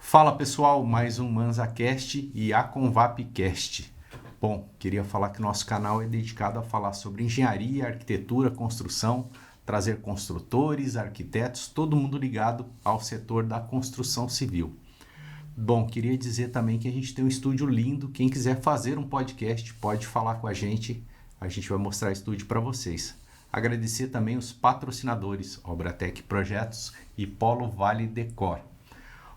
Fala pessoal, mais um ManzaCast e a ConvapCast. Bom, queria falar que nosso canal é dedicado a falar sobre engenharia, arquitetura, construção, trazer construtores, arquitetos, todo mundo ligado ao setor da construção civil. Bom, queria dizer também que a gente tem um estúdio lindo, quem quiser fazer um podcast pode falar com a gente vai mostrar o estúdio para vocês. Agradecer também os patrocinadores, Obratec Projetos e Polo Vale Decor.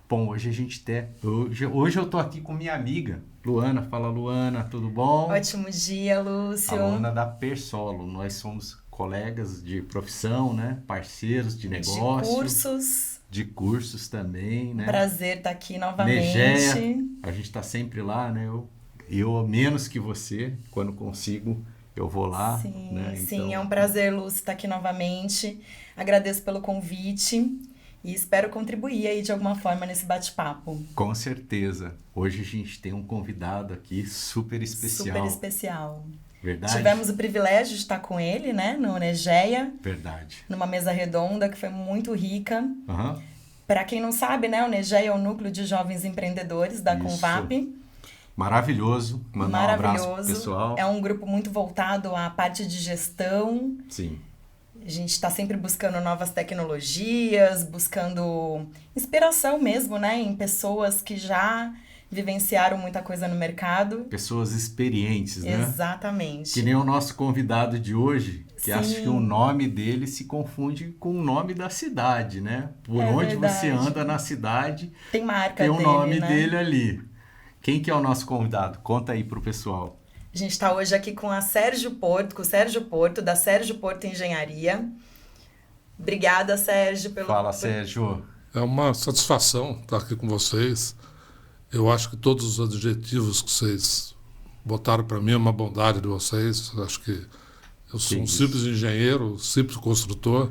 Bom, hoje eu tô aqui com minha amiga, Luana. Fala, Luana, tudo bom? Ótimo dia, Lúcio. A Luana da Persolo. Nós somos colegas de profissão, né? Parceiros de negócio. De cursos também, né? Prazer estar aqui novamente. Negeia, a gente tá sempre lá, né? Eu menos que você, quando consigo, eu vou lá. Sim, né? sim, Então, é um prazer, Lúcio, estar aqui novamente. Agradeço pelo convite. E espero contribuir aí de alguma forma nesse bate-papo. Com certeza. Hoje a gente tem um convidado aqui super especial. Super especial. Verdade? Tivemos o privilégio de estar com ele, né, no Negeia. Verdade. Numa mesa redonda que foi muito rica. Uhum. Para quem não sabe, né, o Negeia é o núcleo de jovens empreendedores da Convap. Maravilhoso. Mandar um abraço pro pessoal. É um grupo muito voltado à parte de gestão. Sim. A gente está sempre buscando novas tecnologias, buscando inspiração mesmo, né? Em pessoas que já vivenciaram muita coisa no mercado. Pessoas experientes, né? Exatamente. Que nem o nosso convidado de hoje, que Sim. acho que o nome dele se confunde com o nome da cidade, né? Por onde verdade. você anda na cidade, tem marca tem o dele, nome né? dele ali. Quem que é o nosso convidado? Conta aí pro pessoal. A gente está hoje aqui com o Sérgio Porto, da Sérgio Porto Engenharia. Obrigada, Sérgio, pelo... Fala, Sérgio. É uma satisfação estar aqui com vocês. Eu acho que todos os adjetivos que vocês botaram para mim é uma bondade de vocês. Acho que eu sou um simples engenheiro, simples construtor,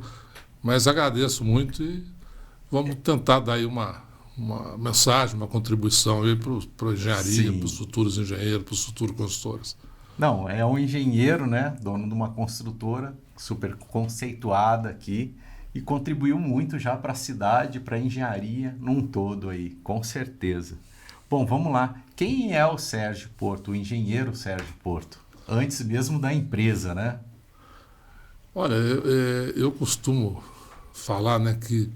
mas agradeço muito e vamos tentar dar aí uma mensagem, uma contribuição aí para a engenharia, para os futuros engenheiros, para os futuros consultores. Não, é um engenheiro, né? Dono de uma construtora super conceituada aqui e contribuiu muito já para a cidade, para a engenharia num todo aí, com certeza. Bom, vamos lá. Quem é o Sérgio Porto, o engenheiro Sérgio Porto? Antes mesmo da empresa, né? Olha, eu costumo falar, né, que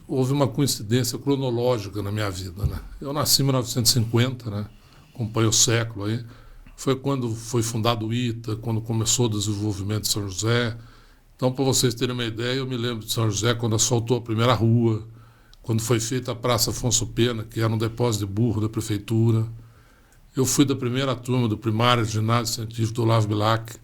houve uma coincidência cronológica na minha vida, né? Eu nasci em 1950, né? Acompanho o século aí. Foi quando foi fundado o ITA, quando começou o desenvolvimento de São José. Então, para vocês terem uma ideia, eu me lembro de São José quando asfaltou a primeira rua, quando foi feita a Praça Afonso Pena, que era um depósito de burro da prefeitura. Eu fui da primeira turma do primário ginásio científico do Olavo Bilac.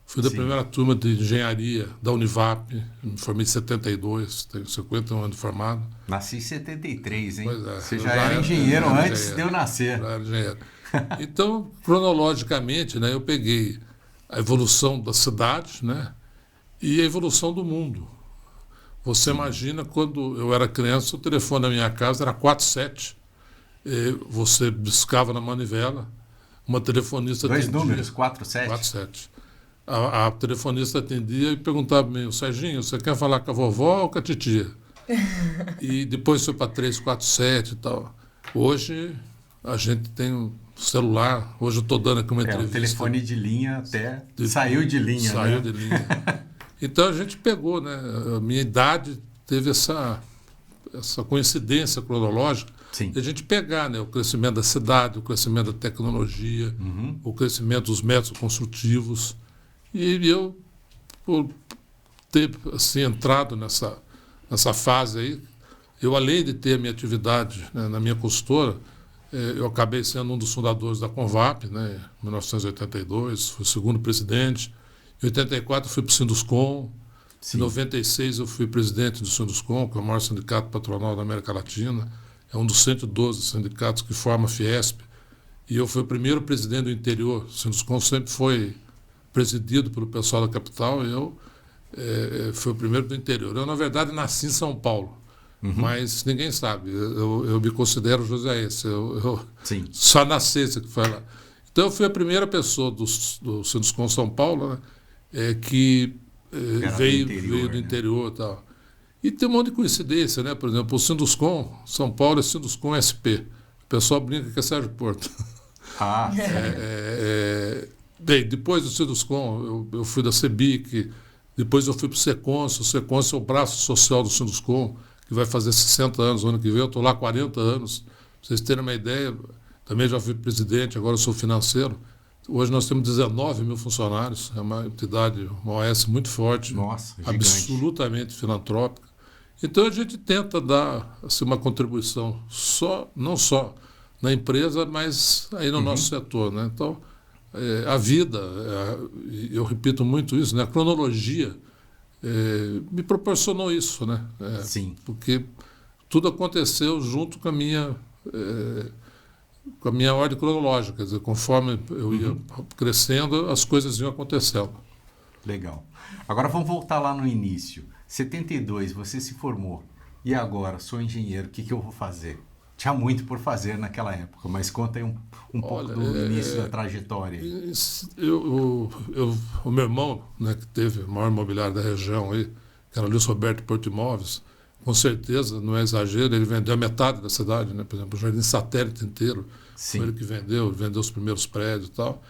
Fui da primeira turma de engenharia da Univap, me formei em 72, tenho 51 anos de formado. Nasci em 73, hein? Pois é, você já era engenheiro antes de eu nascer. Já era engenheiro. Então, cronologicamente, né, eu peguei a evolução da cidade, né, e a evolução do mundo. Você imagina, quando eu era criança, o telefone da minha casa era 47. Você biscava na manivela, uma telefonista Dois atendia. números, 47? 47. A telefonista atendia e perguntava para mim: Serginho, você quer falar com a vovó ou com a titia? E depois foi para 347 e tal. Hoje a gente tem um celular. Hoje eu estou dando aqui uma entrevista. O telefone de linha até saiu de linha. Saiu né? de linha. Então a gente pegou, né? A minha idade teve essa coincidência cronológica. Sim. De a gente pegar, né, o crescimento da cidade, o crescimento da tecnologia, o crescimento dos métodos construtivos. E eu, por ter assim, entrado nessa fase aí, eu, além de ter a minha atividade, né, na minha consultora, eu acabei sendo um dos fundadores da Convap, né, em 1982, fui o segundo presidente. Em 84 fui para o Sinduscom. Em 96 eu fui presidente do Sinduscom, que é o maior sindicato patronal da América Latina. É um dos 112 sindicatos que forma a Fiesp. E eu fui o primeiro presidente do interior. O Sinduscom sempre foi presidido pelo pessoal da capital, e eu fui o primeiro do interior. Eu, na verdade, nasci em São Paulo, mas ninguém sabe. Eu me considero joséense. Eu só nasci, que foi lá. Então, eu fui a primeira pessoa do Sinduscom São Paulo, né, que veio do interior e tal. E tem um monte de coincidência, né? Por exemplo, o Sinduscom, São Paulo é Sinduscom SP. O pessoal brinca que é Sérgio Porto. Ah, Bem, depois do Sinduscom, eu fui da CEBIC, depois eu fui para o Secons. O Secons é o braço social do Sinduscom, que vai fazer 60 anos no ano que vem. Eu estou lá há 40 anos. Para vocês terem uma ideia, também já fui presidente, agora eu sou financeiro. Hoje nós temos 19 mil funcionários, é uma entidade, uma OS muito forte, nossa, gigante. Absolutamente filantrópica. Então a gente tenta dar assim, uma contribuição, não só na empresa, mas aí no nosso setor, né? Então, a vida, eu repito muito isso, né? A cronologia me proporcionou isso, né? Sim. Porque tudo aconteceu junto com a minha ordem cronológica, quer dizer, conforme eu ia crescendo, as coisas iam acontecendo. Legal. Agora vamos voltar lá no início. 72, você se formou. E agora, sou engenheiro, o que eu vou fazer? Tinha muito por fazer naquela época, mas conta aí um pouco do início da trajetória. O meu irmão, né, que teve o maior imobiliário da região, aí, que era o Luiz Roberto Porto Imóveis, com certeza, não é exagero, ele vendeu a metade da cidade, né? Por exemplo, o Jardim Satélite inteiro, Sim. foi ele que vendeu os primeiros prédios e tal.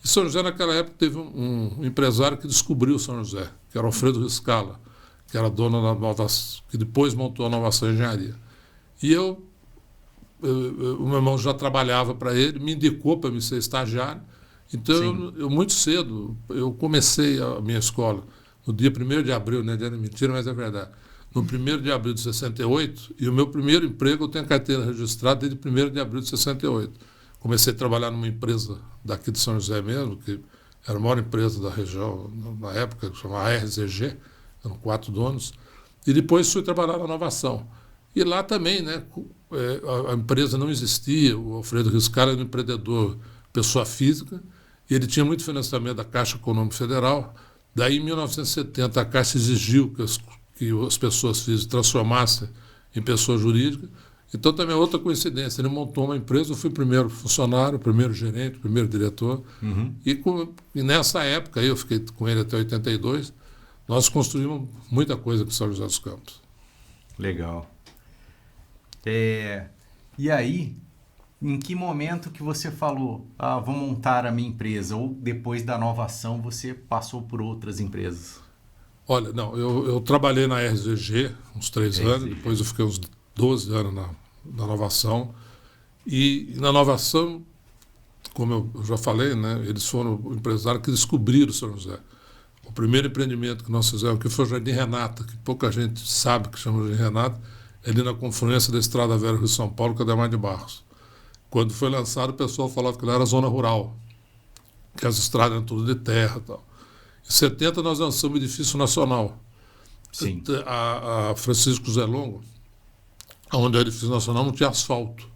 E São José, naquela época, teve um empresário que descobriu São José, que era o Alfredo Riscala, que era dono da que depois montou a Inovação Engenharia. E o meu irmão já trabalhava para ele, me indicou para me ser estagiário. Então, eu muito cedo, eu comecei a minha escola no dia 1º de abril, né? É mentira, mas é verdade. No 1º de abril de 68, e o meu primeiro emprego eu tenho a carteira registrada desde 1º de abril de 68. Comecei a trabalhar numa empresa daqui de São José mesmo, que era a maior empresa da região, na época, que chamava RZG, eram 4 donos, e depois fui trabalhar na Inovação. E lá também, né, a empresa não existia, o Alfredo Riscala era um empreendedor, pessoa física, e ele tinha muito financiamento da Caixa Econômica Federal. Daí, em 1970, a Caixa exigiu que as pessoas físicas transformassem em pessoa jurídica. Então, também é outra coincidência. Ele montou uma empresa, eu fui o primeiro funcionário, o primeiro gerente, o primeiro diretor. E nessa época, eu fiquei com ele até 82, nós construímos muita coisa com São José dos Campos. Legal. E aí, em que momento que você falou, vou montar a minha empresa? Ou depois da Inovação você passou por outras empresas? Olha, não, eu trabalhei na RZG uns 3 anos, depois eu fiquei uns 12 anos na Inovação. E na Inovação, como eu já falei, né, eles foram o empresário que descobriram São José. O primeiro empreendimento que nós fizemos, que foi o Jardim Renata, que pouca gente sabe que chama Jardim Renata, é ali na confluência da Estrada Velha Rio São Paulo com a Ademar de Barros. Quando foi lançado, o pessoal falava que lá era zona rural, que as estradas eram tudo de terra e tal. Em 70 nós lançamos o Edifício Nacional. Sim. A Francisco José Longo, onde o Edifício Nacional não tinha asfalto.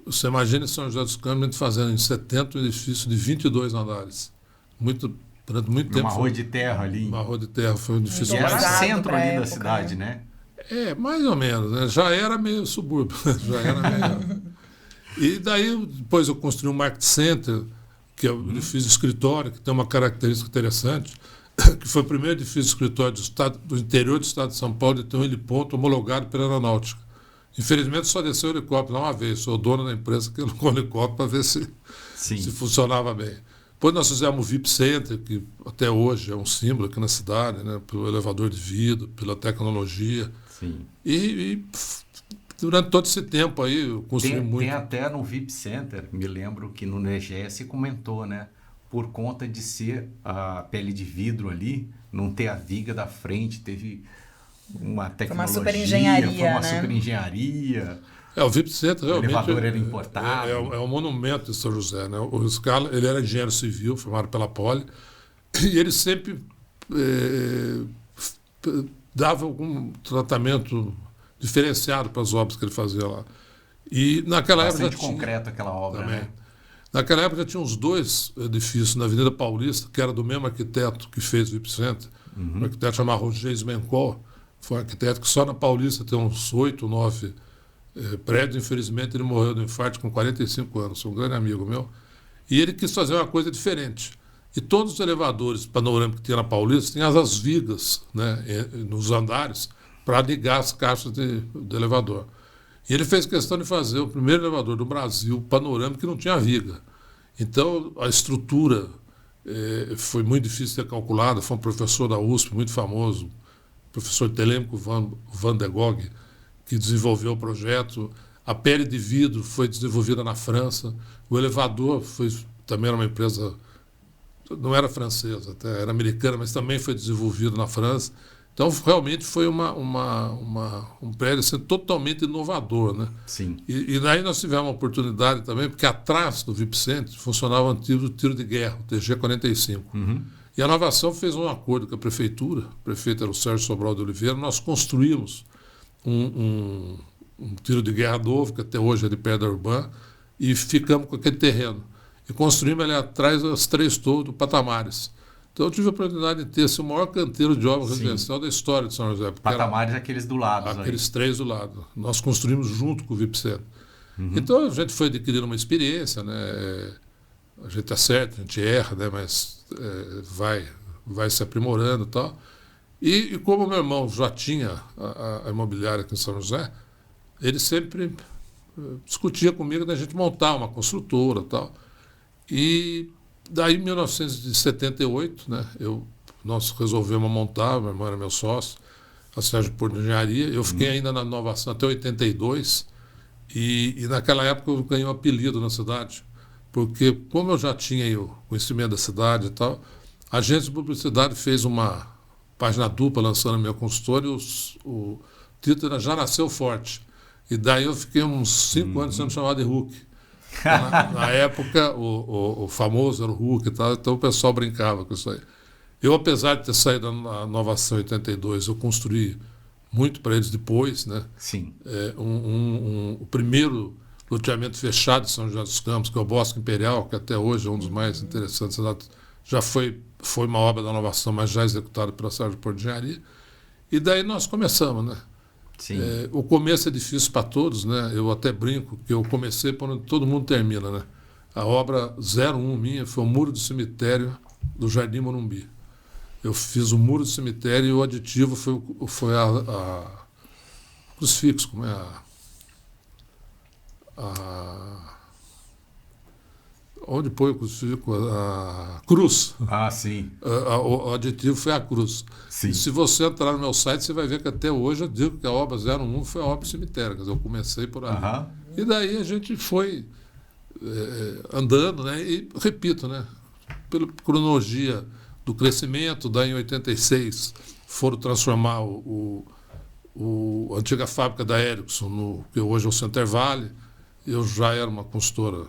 Você imagina em São José dos Campos a gente fazendo em 70 um edifício de 22 andares. Durante muito tempo. Uma rua de terra ali. Uma rua de terra, foi um edifício que era mais centro ali época, da cidade, né? Mais ou menos, né? Já era meio subúrbio, já era meio... E daí, depois eu construí um Market Center, que é um edifício de escritório, que tem uma característica interessante, que foi o primeiro edifício de escritório do interior do estado de São Paulo de ter um heliponto homologado pela Aeronáutica. Infelizmente, só desceu o helicóptero uma vez, sou dono da empresa que colocou o helicóptero para ver se funcionava bem. Depois nós fizemos o VIP Center, que até hoje é um símbolo aqui na cidade, né, pelo elevador de vidro, pela tecnologia. Sim. E durante todo esse tempo aí eu construí muito. Tem até no VIP Center, me lembro que no NEGES comentou, né? Por conta de ser a pele de vidro ali, não ter a viga da frente, teve uma tecnologia. Foi uma super engenharia, Foi uma né? super engenharia. O VIP Center realmente... O elevador era importado. É um monumento de São José, né? O Riscala, ele era engenheiro civil, formado pela Poli, e ele sempre dava algum tratamento diferenciado para as obras que ele fazia lá. E naquela época já tinha... concreto aquela obra, também, né? Naquela época já tinha uns 2 edifícios na Avenida Paulista, que era do mesmo arquiteto que fez o VIP Center, um arquiteto chamado Roger Mencol, foi um arquiteto que só na Paulista tem uns 8, 9 prédios. Infelizmente ele morreu de infarto com 45 anos, um grande amigo meu, e ele quis fazer uma coisa diferente. E todos os elevadores panorâmicos que tinha na Paulista tinham as vigas, né, nos andares, para ligar as caixas do elevador. E ele fez questão de fazer o primeiro elevador do Brasil panorâmico que não tinha viga. Então, a estrutura foi muito difícil de ser calculada. Foi um professor da USP muito famoso, professor telêmico Van de Gogh, que desenvolveu o projeto. A pele de vidro foi desenvolvida na França. O elevador também era uma empresa, não era francesa, até era americana, mas também foi desenvolvido na França. Então, realmente foi um prédio assim, totalmente inovador, né? Sim. E daí nós tivemos uma oportunidade também, porque atrás do VIP Center funcionava o antigo tiro de guerra, o TG-45. E a inovação fez um acordo com a prefeitura, o prefeito era o Sérgio Sobral de Oliveira, nós construímos um tiro de guerra novo, que até hoje é de pedra urbana, e ficamos com aquele terreno. E construímos ali atrás as 3 torres do Patamares. Então eu tive a oportunidade de ter assim, o maior canteiro de obra residencial da história de São José. Patamares aqueles do lado. Aqueles 3 do lado. Nós construímos junto com o VIP Center. Então a gente foi adquirindo uma experiência, né? A gente acerta, a gente erra, né? Mas vai se aprimorando e tal. E como meu irmão já tinha a imobiliária aqui em São José, ele sempre discutia comigo da gente montar uma construtora e tal. E daí, em 1978, né, nós resolvemos montar, meu irmão era meu sócio, a Sérgio Porto de Engenharia. Eu fiquei ainda na inovação até 82, e naquela época eu ganhei um apelido na cidade, porque como eu já tinha o conhecimento da cidade e tal, a agência de publicidade fez uma página dupla lançando a minha consultora, e o título era Já Nasceu Forte. E daí eu fiquei uns 5 anos sendo chamado de Hulk. Na época, o famoso era o Hulk e tal, então o pessoal brincava com isso aí. Eu, apesar de ter saído da inovação em 82, eu construí muito para eles depois, né? Sim. O primeiro loteamento fechado de São José dos Campos, que é o Bosque Imperial, que até hoje é um dos mais interessantes, já foi uma obra da inovação, mas já executada pela Sérgio Porto de Engenharia. E daí nós começamos, né? Sim. O começo é difícil para todos, né? Eu até brinco que eu comecei por onde todo mundo termina, né? A obra 01 minha foi o muro do cemitério do Jardim Morumbi. Eu fiz o muro do cemitério e o aditivo foi a crucifixo, como é onde põe o crucifixo? A cruz. Ah, sim. O aditivo foi a cruz. Sim. E se você entrar no meu site, você vai ver que até hoje eu digo que a obra 01 foi a obra do cemitério. Quer dizer, eu comecei por ali. E daí a gente foi andando, né? E, repito, né? Pela cronologia do crescimento, daí em 86 foram transformar a antiga fábrica da Ericsson, que hoje é o Center Valley. Eu já era uma consultora,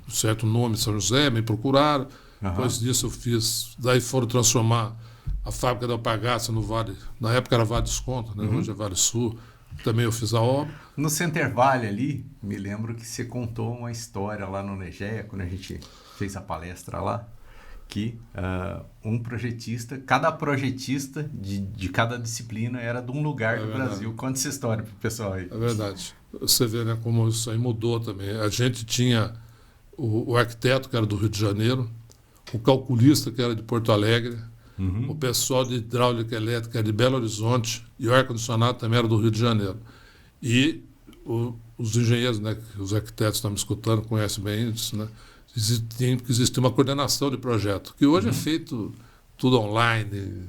certo nome, São José, me procuraram. Depois disso eu fiz, daí foram transformar a fábrica da Alpargaça no Vale, na época era Vale Desconto, né? Hoje é Vale Sul, também eu fiz a obra. No Center Valley ali, me lembro que você contou uma história lá no Negeia, quando a gente fez a palestra lá, que cada projetista de cada disciplina era de um lugar do Brasil. Conta essa história para o pessoal aí. É verdade. Você vê, né, como isso aí mudou também. A gente tinha o arquiteto, que era do Rio de Janeiro, o calculista, que era de Porto Alegre, o pessoal de hidráulica elétrica era de Belo Horizonte, e o ar-condicionado também era do Rio de Janeiro. E os engenheiros, né, os arquitetos estão me escutando, conhecem bem isso, né? Existia uma coordenação de projeto, que hoje é feito tudo online,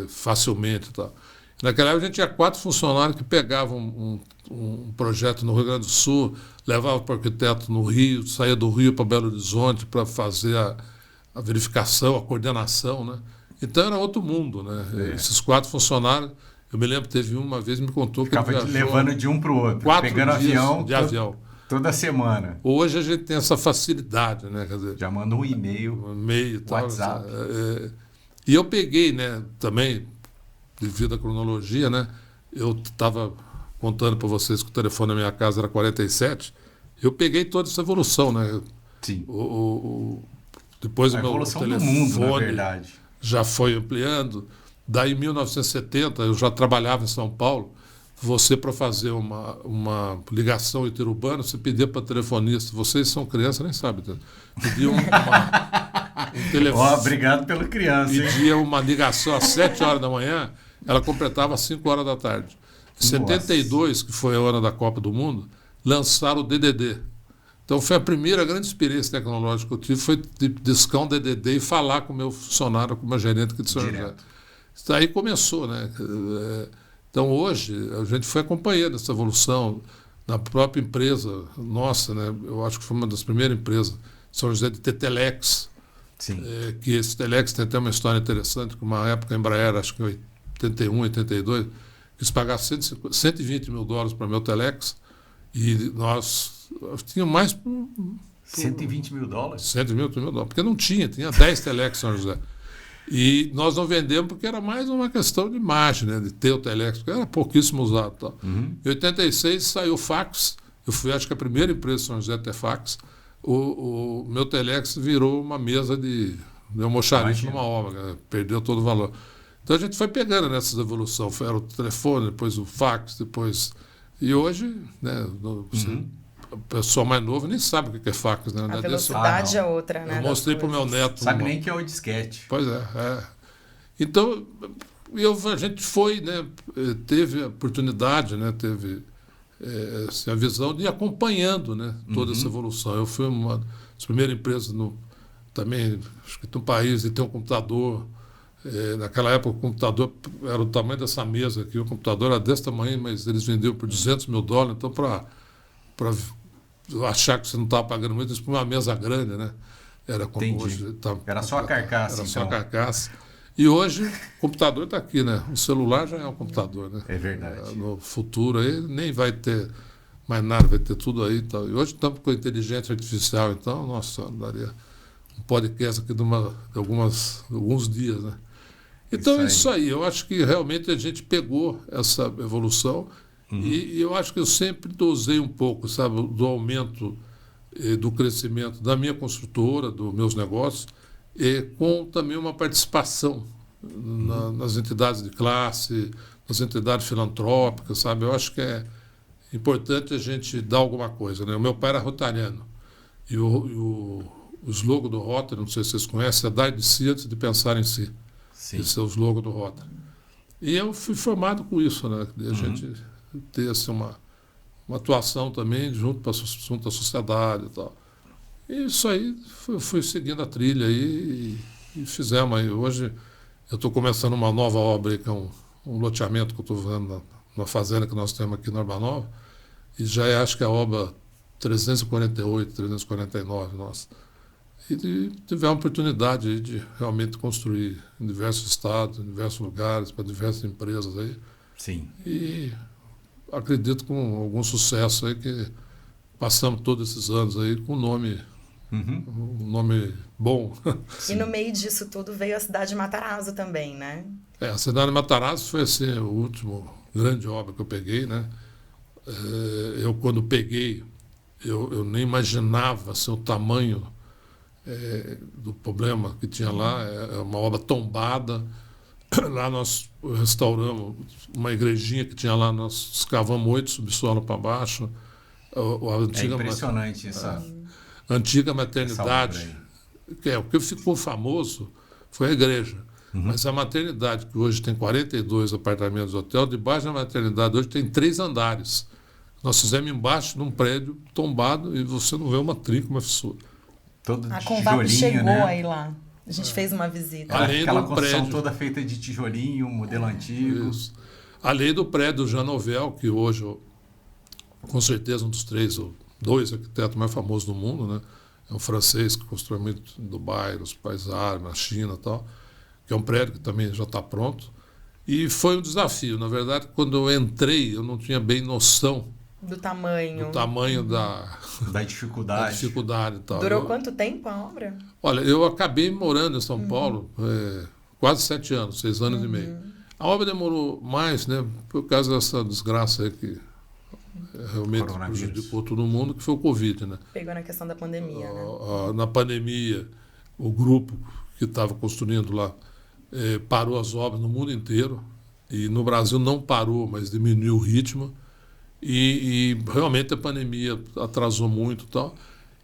facilmente e tal. Naquela época a gente tinha 4 funcionários que pegavam um projeto no Rio Grande do Sul, levavam para o arquiteto no Rio, saía do Rio para Belo Horizonte para fazer a verificação, a coordenação, né? Então era outro mundo, né? Esses 4 funcionários, eu me lembro, teve uma vez me contou que ele viajou levando de um para o outro, 4 pegando dias avião de avião. Toda semana. Hoje a gente tem essa facilidade, né? Quer dizer, já manda um e-mail, WhatsApp. E eu peguei, né, também, devido à cronologia, né? Eu estava contando para vocês que o telefone da minha casa era 47. Eu peguei toda essa evolução, né? Sim. Depois a o meu evolução telefone do mundo, na verdade. Já foi ampliando. Daí, em 1970, eu já trabalhava em São Paulo. Você, para fazer uma ligação interurbana, você pedia para telefonista. Vocês são crianças, nem sabem. Pedia um telefone. Obrigado pela criança. Pedia uma ligação às 7 horas da manhã. ela completava às 5 horas da tarde. Em 72, que foi a hora da Copa do Mundo, lançaram o DDD. Então foi a primeira grande experiência tecnológica que eu tive, foi de discar um DDD e falar com o meu funcionário, com uma gerente aqui de São José. Isso aí começou, né? Então hoje a gente foi acompanhando essa evolução na própria empresa nossa, né? Eu acho que foi uma das primeiras empresas, São José, de ter telex. Sim. Que esse telex tem até uma história interessante, que uma época a Embraer, acho que em 81, 82, quis pagar $120 mil para meu telex, e nós tínhamos mais... $120 mil? $120 mil, porque não tinha 10 telex em São José. E nós não vendemos porque era mais uma questão de imagem, né, de ter o telex, porque era pouquíssimo usado. Tal. Em 86 saiu o fax, eu fui, acho que a primeira empresa de São José a ter fax. O meu telex virou uma mesa de almoxarife numa obra, né? Perdeu todo o valor. Então a gente foi pegando nessas evoluções. Era o telefone, depois o fax, depois... E hoje, né, o pessoal mais novo nem sabe o que é fax. Né? A velocidade é outra, né? Eu mostrei para o meu neto. Sabe nem que é o disquete. Pois é. Então, a gente foi, né, teve a oportunidade, né, teve... assim, a visão de ir acompanhando, né, toda essa evolução. Eu fui uma das primeiras empresas também, acho que no país, de ter um computador. Naquela época o computador era o tamanho dessa mesa aqui, o computador era desse tamanho, mas eles vendiam por $200 mil. Então, para achar que você não estava pagando muito, isso por uma mesa grande, né? Era como hoje. Era só a carcaça. Era só a carcaça. E hoje o computador está aqui, né? O celular já é um computador, né? É verdade. No futuro aí nem vai ter mais nada, vai ter tudo aí e tal. E hoje estamos com a inteligência artificial, então, nossa, daria um podcast aqui de alguns dias, né? Então isso aí. Eu acho que realmente a gente pegou essa evolução e eu acho que eu sempre dosei um pouco, sabe, do aumento do crescimento da minha construtora, dos meus negócios, com também uma participação nas entidades de classe, nas entidades filantrópicas, sabe? Eu acho que é importante a gente dar alguma coisa, né? O meu pai era rotariano e o slogan do Rotary, não sei se vocês conhecem, é dar de si antes de pensar em si. Sim. Esse é o slogan do Rotary. E eu fui formado com isso, né? A gente ter assim, uma atuação também junto à sociedade e tal. E isso aí, fui seguindo a trilha aí e fizemos aí. Hoje eu estou começando uma nova obra aí, que é um loteamento que eu estou fazendo na fazenda que nós temos aqui na Urbanova, e já acho que é a obra 348, 349 nossa. E tivemos a oportunidade de realmente construir em diversos estados, em diversos lugares, para diversas empresas aí. Sim. E acredito com algum sucesso aí que passamos todos esses anos aí com um nome bom. E no meio disso tudo veio a cidade de Matarazzo também, né? A cidade de Matarazzo foi assim, o último grande obra que eu peguei, né? Eu quando peguei, eu nem imaginava assim, o tamanho do problema que tinha lá. É uma obra tombada. Lá nós restauramos uma igrejinha que tinha lá, nós escavamos 8 subsolos para baixo. É impressionante essa... antiga maternidade, o que ficou famoso foi a igreja. Mas a maternidade, que hoje tem 42 apartamentos de hotel, debaixo da maternidade hoje tem 3 andares. Nós fizemos embaixo de um prédio tombado e você não vê uma trinca, uma fissura. Todo a Convap chegou, né? Aí lá. A gente fez uma visita. Aquela construção toda feita de tijolinho, modelo antigo. Isso. Além do prédio do Jean Nouvel, que hoje, com certeza, um dos 3 ou 2 arquitetos mais famosos do mundo, né? É um francês que construiu muito em Dubai, nos países árabes, na China e tal, que é um prédio que também já está pronto. E foi um desafio. Na verdade, quando eu entrei, eu não tinha bem noção do tamanho da dificuldade. E tal. Durou quanto tempo a obra? Olha, eu acabei morando em São Paulo quase 7 anos, 6 anos e meio. A obra demorou mais, né, por causa dessa desgraça aí que realmente prejudicou todo mundo, que foi o Covid, né? Pegou na questão da pandemia, né? Na pandemia, o grupo que estava construindo lá parou as obras no mundo inteiro, e no Brasil não parou, mas diminuiu o ritmo, e realmente a pandemia atrasou muito e tal.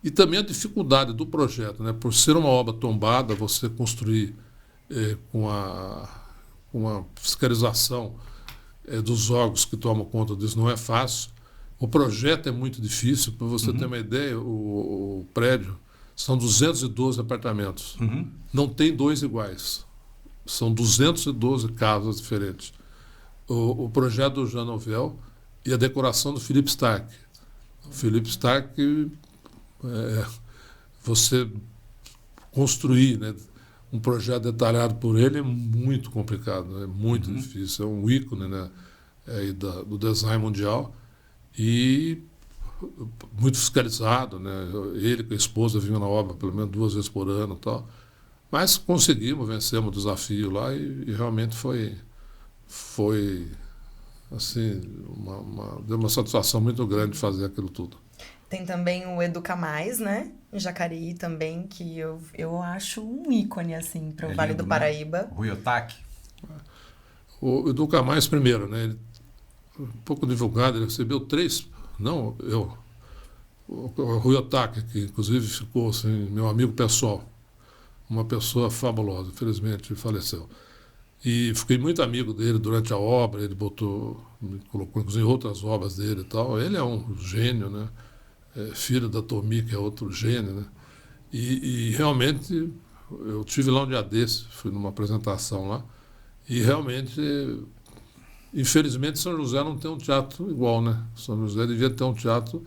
E também a dificuldade do projeto, né? Por ser uma obra tombada, você construir com uma fiscalização dos órgãos que tomam conta disso não é fácil. O projeto é muito difícil. Para você ter uma ideia, o prédio são 212 apartamentos. Não tem dois iguais. São 212 casas diferentes. O projeto do Jean Nouvel e a decoração do Philippe Starck. O Philippe Starck, você construir, né, um projeto detalhado por ele é muito complicado, é muito difícil. É um ícone, né, do design mundial e muito fiscalizado, né? Ele com a esposa vinham na obra pelo menos 2 vezes por ano e tal. Mas conseguimos, vencemos o desafio lá e realmente foi assim, deu uma satisfação muito grande fazer aquilo tudo. Tem também o Educa Mais, né? Em Jacareí também, que eu acho um ícone, assim, para o Vale do Paraíba. Né? Rui Otaki. O Educa Mais, primeiro, né? Ele, um pouco divulgado, ele recebeu 3... Não, o Rui Otaki, que inclusive ficou assim, meu amigo pessoal, uma pessoa fabulosa, infelizmente faleceu. E fiquei muito amigo dele durante a obra, ele me colocou inclusive outras obras dele e tal. Ele é um gênio, né? Filho da Tomi, que é outro gênio, né? E realmente, eu tive lá um dia desse, fui numa apresentação lá, e realmente, infelizmente, São José não tem um teatro igual, né? São José devia ter um teatro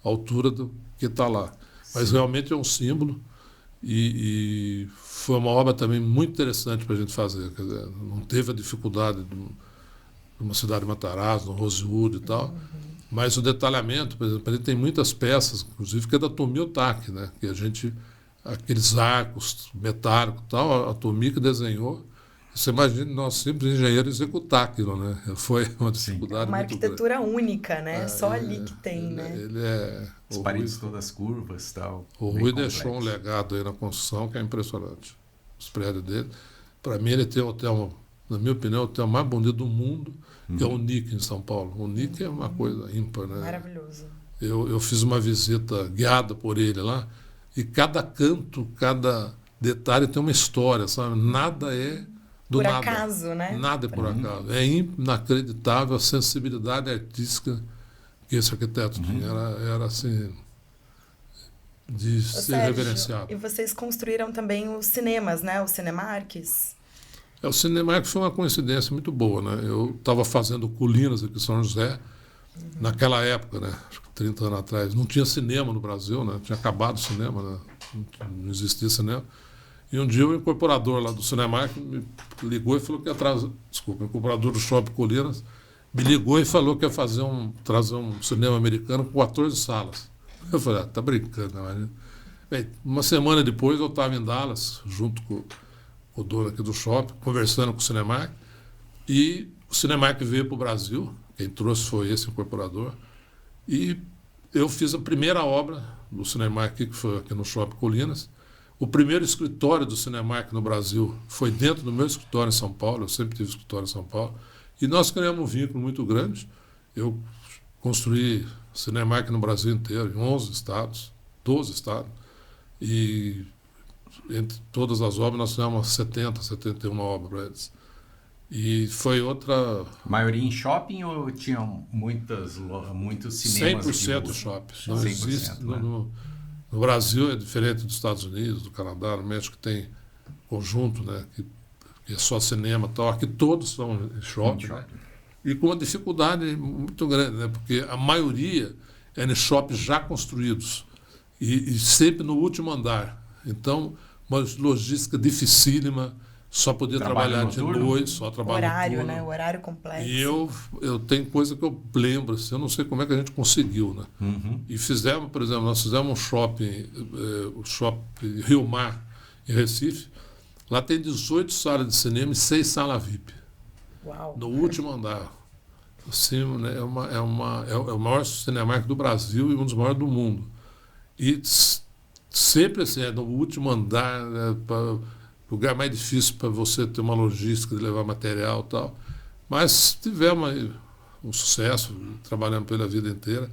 à altura do que está lá. Mas realmente é um símbolo e foi uma obra também muito interessante para a gente fazer. Quer dizer, não teve a dificuldade de uma cidade de Matarazzo, no Rosewood e tal. Mas o detalhamento, por exemplo, ele tem muitas peças, inclusive que é da Tomi Otaki, né? Que a gente, aqueles arcos metálicos e tal, a Tomi que desenhou. Você imagina, nós simples engenheiros executar aquilo, né? Foi uma dificuldade uma muito arquitetura grande. única, né? Só ali que tem, né? As paredes todas curvas e tal. O Rui deixou um legado aí na construção que é impressionante. Os prédios dele. Para mim, ele tem o hotel, na minha opinião, o hotel mais bonito do mundo, que é o Nick em São Paulo. O Nick é uma coisa ímpar, né? Maravilhoso. Eu fiz uma visita guiada por ele lá, e cada canto, cada detalhe tem uma história, sabe? Nada é do nada. Por acaso, né? Nada é por acaso. É inacreditável a sensibilidade artística que esse arquiteto tinha. Era assim, de ser reverenciado. E vocês construíram também os cinemas, né? Os Cinemarques. O Cinemark foi uma coincidência muito boa, né? Eu estava fazendo Colinas aqui em São José, naquela época, né? Acho que 30 anos atrás. Não tinha cinema no Brasil, né? Tinha acabado o cinema, né? Não existia cinema. E um dia o incorporador lá do Cinemark me ligou e falou que ia trazer... Desculpa, o incorporador do Shopping Colinas me ligou e falou que ia trazer um cinema americano com 14 salas. Eu falei, tá brincando, né? Bem, uma semana depois eu estava em Dallas, junto com o dono aqui do shopping, conversando com o Cinemark, e o Cinemark veio para o Brasil, quem trouxe foi esse incorporador, e eu fiz a primeira obra do Cinemark, que foi aqui no Shopping Colinas. O primeiro escritório do Cinemark no Brasil foi dentro do meu escritório em São Paulo, eu sempre tive escritório em São Paulo, e nós criamos um vínculo muito grande. Eu construí Cinemark no Brasil inteiro, em 11 estados, 12 estados, e entre todas as obras nós fizemos 71 obras para eles. E foi outra... Maioria em shopping ou tinham muitos cinemas? 100% shopping. Não 100%, existe. né? No Brasil é diferente dos Estados Unidos, do Canadá, no México tem conjunto, né, que é só cinema e tal. Aqui todos são shopping, né? E com uma dificuldade muito grande, né, porque a maioria é em shoppings já construídos e sempre no último andar. Então, uma logística dificílima, só podia trabalhar de noite, só trabalhar horário, né? O horário complexo. E eu tenho coisa que eu lembro, assim, eu não sei como é que a gente conseguiu, né? E fizemos, por exemplo, nós fizemos um shopping, o shopping Rio Mar, em Recife. Lá tem 18 salas de cinema e 6 salas VIP. Uau. No último andar. Assim, né, é o maior Cinemark do Brasil e um dos maiores do mundo. E sempre assim, no último andar, né, lugar mais difícil para você ter uma logística de levar material e tal. Mas tivemos aí um sucesso, trabalhando pela vida inteira.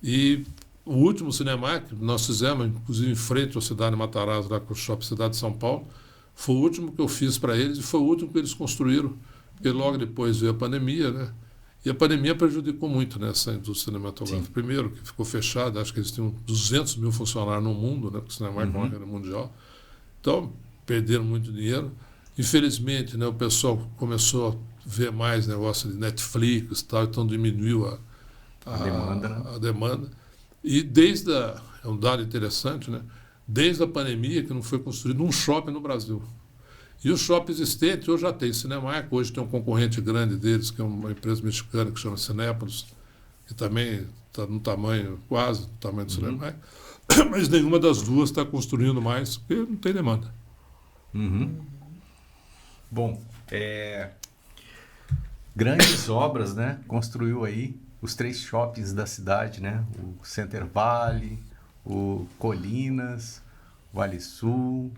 E o último Cinemark nós fizemos, inclusive em frente à cidade de Matarazzo, lá com o Shopping Cidade de São Paulo, Foi o último que eu fiz para eles e foi o último que eles construíram, porque logo depois veio a pandemia, né? E a pandemia prejudicou muito nessa indústria cinematográfica. Sim. Primeiro, que ficou fechada, acho que eles tinham 200 mil funcionários no mundo, né? Porque o cinema é uma rede mundial. Então, perderam muito dinheiro. Infelizmente, né, o pessoal começou a ver mais negócio de Netflix e tal, então diminuiu a demanda. E é um dado interessante, né? Desde a pandemia que não foi construído um shopping no Brasil. E o shopping existente hoje já tem Cinemark, hoje tem um concorrente grande deles, que é uma empresa mexicana que chama Cinépolis, que também está no tamanho, quase do tamanho do Cinemark, mas nenhuma das duas está construindo mais, porque não tem demanda. Bom, grandes obras, né? Construiu aí os 3 shoppings da cidade, né? O Center Valley, o Colinas, Vale Sul,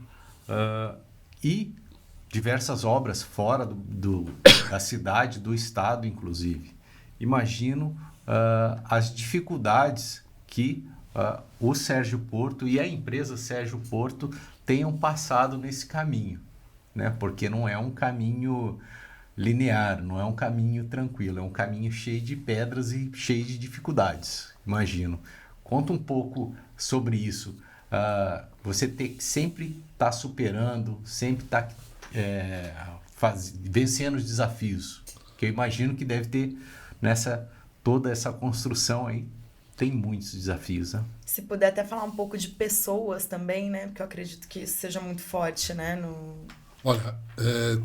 e diversas obras fora da cidade, do estado, inclusive. Imagino as dificuldades que o Sérgio Porto e a empresa Sérgio Porto tenham passado nesse caminho, né? Porque não é um caminho linear, não é um caminho tranquilo, é um caminho cheio de pedras e cheio de dificuldades, imagino. Conta um pouco sobre isso. Você tem que sempre estar superando, sempre estar vencendo os desafios, que eu imagino que deve ter toda essa construção aí, tem muitos desafios, né? Se puder até falar um pouco de pessoas também, né? Porque eu acredito que isso seja muito forte, né? Olha,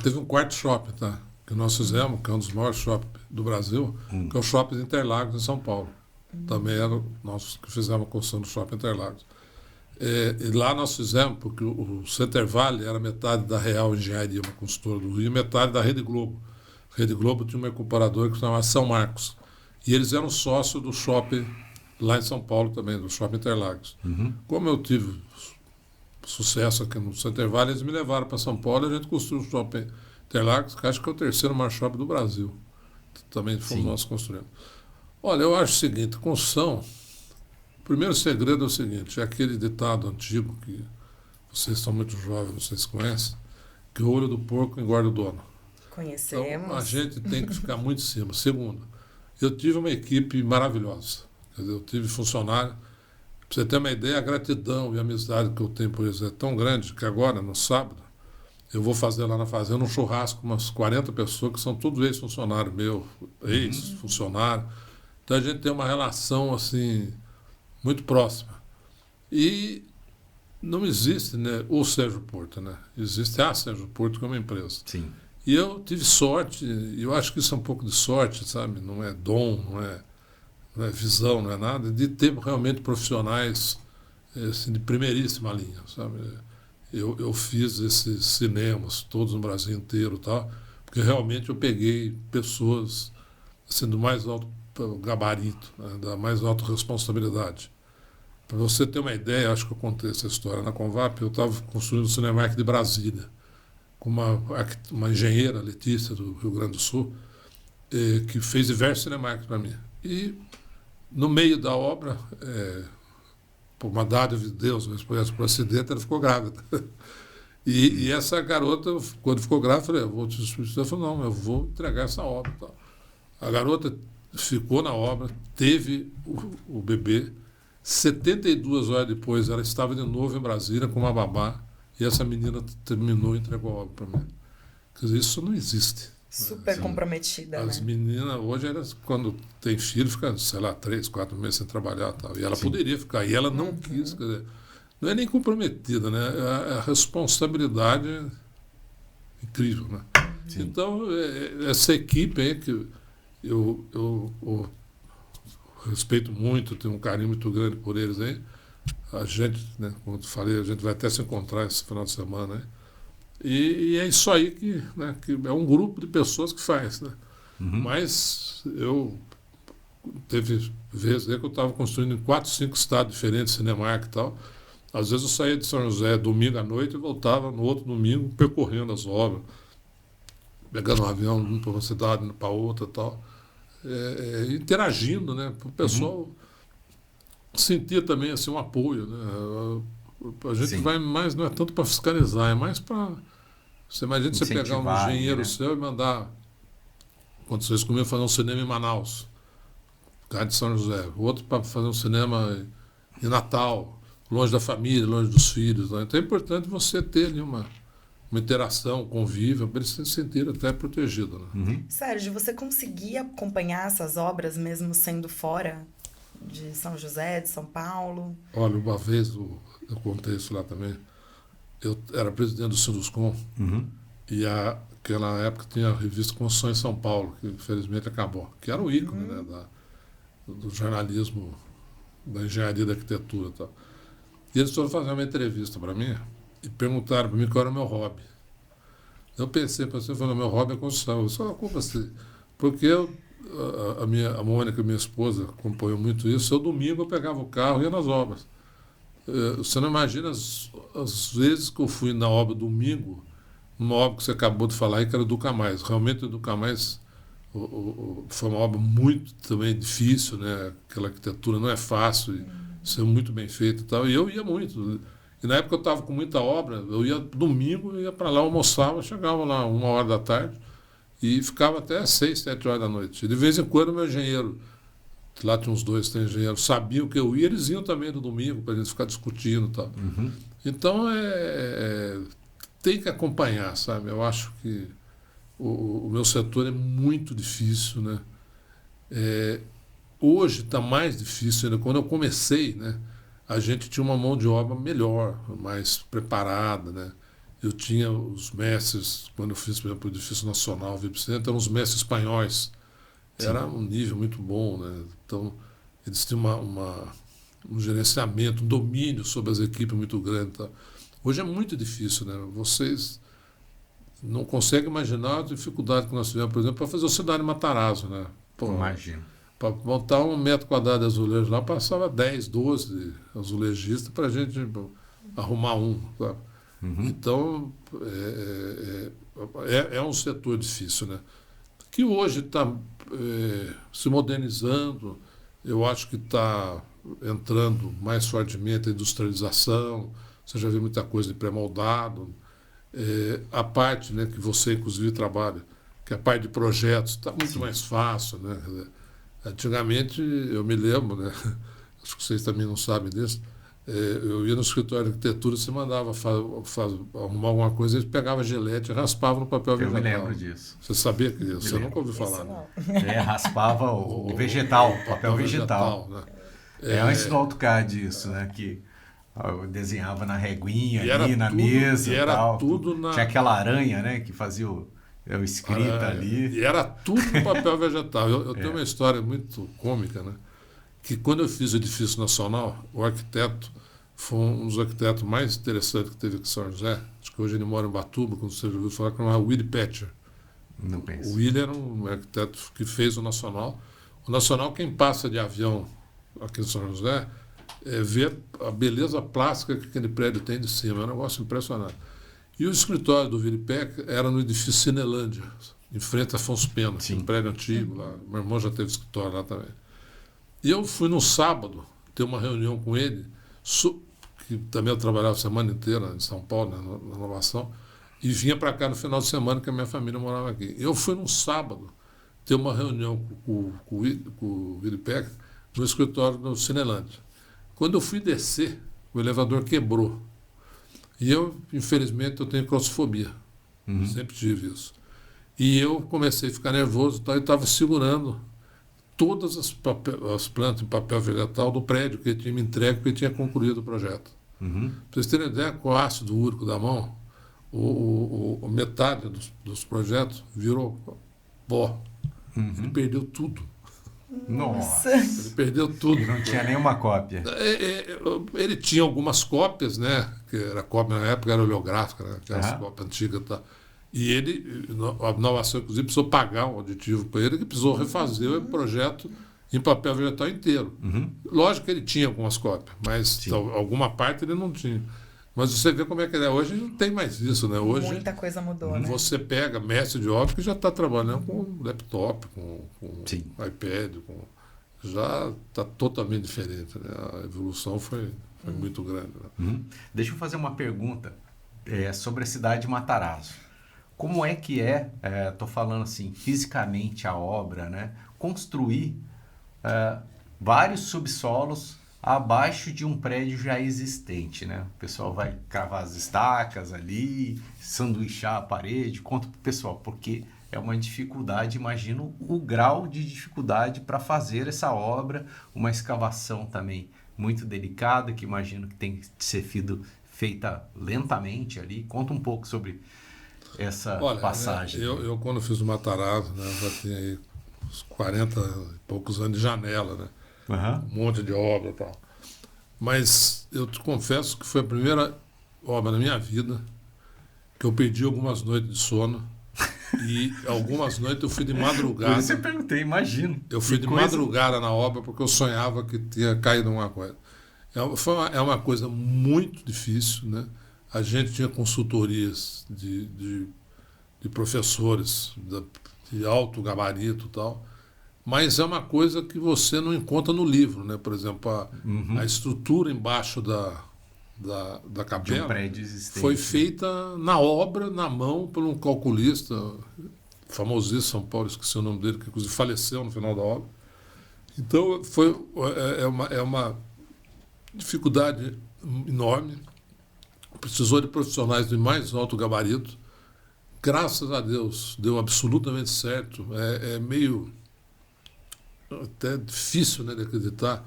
teve um quarto shopping, tá? Que nós fizemos, que é um dos maiores shoppings do Brasil, que é o Shopping Interlagos, em São Paulo. Também era nós que fizemos a construção do Shopping Interlagos. E lá nós fizemos, porque o Center Valley era metade da Real Engenharia, uma consultora do Rio, e metade da Rede Globo. A Rede Globo tinha uma incorporadora que se chamava São Marcos. E eles eram sócios do shopping lá em São Paulo também, do Shopping Interlagos. Como eu tive sucesso aqui no Center Valley, eles me levaram para São Paulo e a gente construiu o Shopping Interlagos, que acho que é o 3º maior shopping do Brasil. Também fomos nós construindo. Olha, eu acho o seguinte, construção... O primeiro segredo é o seguinte, é aquele ditado antigo que vocês são muito jovens, vocês conhecem, que o olho do porco engorda o dono. Conhecemos. Então, a gente tem que ficar muito em cima. Segundo, eu tive uma equipe maravilhosa. Quer dizer, eu tive funcionário. Para você ter uma ideia, a gratidão e a amizade que eu tenho por eles é tão grande que agora, no sábado, eu vou fazer lá na fazenda um churrasco com umas 40 pessoas que são todos ex-funcionários meu, ex-funcionário. Então a gente tem uma relação assim muito próxima. E não existe, né, o Sérgio Porto, né? Existe a Sérgio Porto como empresa. Sim. E eu tive sorte, e eu acho que isso é um pouco de sorte, sabe? Não é dom, não é visão, não é nada, de ter realmente profissionais assim, de primeiríssima linha, sabe? Eu fiz esses cinemas todos no Brasil inteiro e tal, porque realmente eu peguei pessoas assim, do mais alto gabarito, né, da mais alta responsabilidade. Para você ter uma ideia, acho que eu contei essa história na Convap, eu estava construindo o Cinemark de Brasília, com uma engenheira, Letícia, do Rio Grande do Sul, que fez diversos Cinemarks para mim. E no meio da obra, por uma dádiva de Deus, por acidente, ela ficou grávida. E essa garota, quando ficou grávida, eu falei, eu vou te substituir. Ela falou, não, eu vou entregar essa obra. A garota ficou na obra, teve o bebê, 72 horas depois ela estava de novo em Brasília com uma babá, e essa menina terminou e entregou a obra para mim. Quer dizer, isso não existe. Super Sim. comprometida, As né? meninas, hoje, elas, quando tem filho, ficam, sei lá, 3, 4 meses sem trabalhar e tal. E ela Sim. poderia ficar, e ela não quis. Quer dizer, não é nem comprometida, né? A responsabilidade é incrível, né? Sim. Então, essa equipe aí que eu respeito muito, tenho um carinho muito grande por eles aí. A gente, né, como eu falei, a gente vai até se encontrar esse final de semana, né? E é isso aí que é um grupo de pessoas que faz, né? Mas teve vezes aí que eu estava construindo em 4, 5 estados diferentes, Cinemark e tal. Às vezes eu saía de São José domingo à noite e voltava no outro domingo percorrendo as obras, pegando um avião, indo para uma cidade, indo para outra e tal. Interagindo, né? Para o pessoal sentir também assim, um apoio, né? A gente Sim. vai mais, não é tanto para fiscalizar, é mais para Você imagina você pegar um engenheiro, né, seu e mandar, aconteceu isso comigo, fazer um cinema em Manaus, cara de São José, outro para fazer um cinema em Natal, longe da família, longe dos filhos. Né? Então é importante você ter ali uma interação, um convívio, para eles se sentirem até protegidos. Né? Sérgio, você conseguia acompanhar essas obras mesmo sendo fora de São José, de São Paulo? Olha, uma vez, eu contei isso lá também, eu era presidente do Sinduscom, e aquela época tinha a revista Construção em São Paulo, que infelizmente acabou, que era o ícone, né, do jornalismo, da engenharia da arquitetura e tal. E eles foram fazer uma entrevista para mim e perguntaram para mim qual era o meu hobby. Eu pensei, falei, meu hobby é construção. Eu só culpa assim, porque a Mônica, minha esposa, acompanhou muito isso. Eu, domingo, eu pegava o carro e ia nas obras. Você não imagina as vezes que eu fui na obra domingo, numa obra que você acabou de falar aí, que era o Educa Mais. Realmente o Educa Mais foi uma obra muito também difícil, né? Aquela arquitetura não é fácil, ser muito bem feita e tal. E eu ia muito. E na época eu estava com muita obra, eu ia domingo, eu ia para lá, almoçava, chegava lá 1h da tarde e ficava até 6, 7 horas da noite. E de vez em quando o meu engenheiro, lá tinha uns 2, 3 engenheiros, sabiam que eu ia, eles iam também no domingo para a gente ficar discutindo e tal. Então tem que acompanhar, sabe? Eu acho que o meu setor é muito difícil, né? Hoje está mais difícil ainda. Quando eu comecei, né, a gente tinha uma mão de obra melhor, mais preparada, né? Eu tinha os mestres, quando eu fiz, por exemplo, o Edifício Nacional, eram os mestres espanhóis. Era um nível muito bom, né? Então, eles tinham um gerenciamento, um domínio sobre as equipes muito grande. Tá? Hoje é muito difícil, né? Vocês não conseguem imaginar a dificuldade que nós tivemos, por exemplo, para fazer o Cidade Matarazzo, né? Imagino. Para montar 1 metro quadrado de azulejo lá, passava 10, 12 azulejistas para a gente arrumar um. Tá? Então, é um setor difícil, né? Que hoje está se modernizando, eu acho que está entrando mais fortemente a industrialização, você já viu muita coisa de pré-moldado, a parte, né, que você inclusive trabalha, que é a parte de projetos, está muito mais fácil, né? Antigamente, eu me lembro, né? Acho que vocês também não sabem disso, eu ia no escritório de arquitetura, você mandava arrumar alguma coisa, eles pegavam gilete e raspavam no papel vegetal. Eu me lembro disso. Você sabia que isso? Você nunca ouviu falar, né? Raspava o vegetal, o papel vegetal. Né? Antes do AutoCAD isso, né? Que eu desenhava na reguinha ali, na mesa e era tal. Tudo Tinha aquela aranha, né? Que fazia o escrita ali. E era tudo no papel vegetal. Eu tenho uma história muito cômica, né? Que quando eu fiz o Edifício Nacional, o arquiteto foi um dos arquitetos mais interessantes que teve aqui em São José. Acho que hoje ele mora em Ubatuba, como você já ouviu falar, que era o Willy Petcher. Não penso. O Willy era um arquiteto que fez o Nacional. O Nacional, quem passa de avião aqui em São José, vê a beleza plástica que aquele prédio tem de cima. É um negócio impressionante. E o escritório do Willy Petcher era no edifício Cinelândia, em frente a Afonso Pena, um prédio antigo lá. Meu irmão já teve escritório lá também. E eu fui no sábado ter uma reunião com ele, que também eu trabalhava a semana inteira em São Paulo, né, na inovação, e vinha para cá no final de semana, que a minha família morava aqui. Eu fui no sábado ter uma reunião com o Willy Petcher no escritório do Cinelândia. Quando eu fui descer, o elevador quebrou. E eu, infelizmente, eu tenho claustrofobia. Sempre tive isso. E eu comecei a ficar nervoso e estava segurando todas as plantas de papel vegetal do prédio que ele tinha me entregue, porque ele tinha concluído o projeto. Para vocês terem ideia, com o ácido úrico da mão, metade dos projetos virou pó. Ele perdeu tudo. Nossa! Ele perdeu tudo. Não tinha nenhuma cópia. Ele tinha algumas cópias, né? Que era cópia na época, era oleográfica, né? Aquelas cópias antigas e tal. E ele, a inovação, inclusive, precisou pagar um aditivo para ele, que precisou refazer o projeto em papel vegetal inteiro. Lógico que ele tinha algumas cópias, mas alguma parte ele não tinha. Mas você vê como é que ele é. Hoje não tem mais isso, né? Hoje, muita coisa mudou, né? Você pega mestre de obra que já está trabalhando com laptop, com iPad, já está totalmente diferente, né? A evolução foi muito grande. Né? Deixa eu fazer uma pergunta sobre a cidade de Matarazzo. como é que tô falando assim, fisicamente a obra, né? Construir vários subsolos abaixo de um prédio já existente, né? O pessoal vai cravar as estacas ali, sanduichar a parede. Conta pro pessoal, porque é uma dificuldade, imagino o grau de dificuldade para fazer essa obra, uma escavação também muito delicada, que imagino que tem que ser feita lentamente ali. Conta um pouco sobre essa passagem. Eu quando fiz o Matarazzo, né, já tinha aí uns 40 e poucos anos de janela, né? Um monte de obra e tal. Mas eu te confesso que foi a primeira obra na minha vida que eu perdi algumas noites de sono. E algumas noites eu fui de madrugada. Por isso eu perguntei, imagino. Eu fui de madrugada na obra porque eu sonhava que tinha caído alguma coisa. É uma coisa muito difícil, né? A gente tinha consultorias de professores de alto gabarito e tal, mas é uma coisa que você não encontra no livro, né? Por exemplo, a estrutura embaixo da capela de um prédio existente, foi feita na obra, na mão, por um calculista famosíssimo São Paulo, esqueci o nome dele, que inclusive faleceu no final da obra. Então é uma dificuldade enorme. Precisou de profissionais de mais alto gabarito. Graças a Deus deu absolutamente certo. É meio até difícil, né, de acreditar.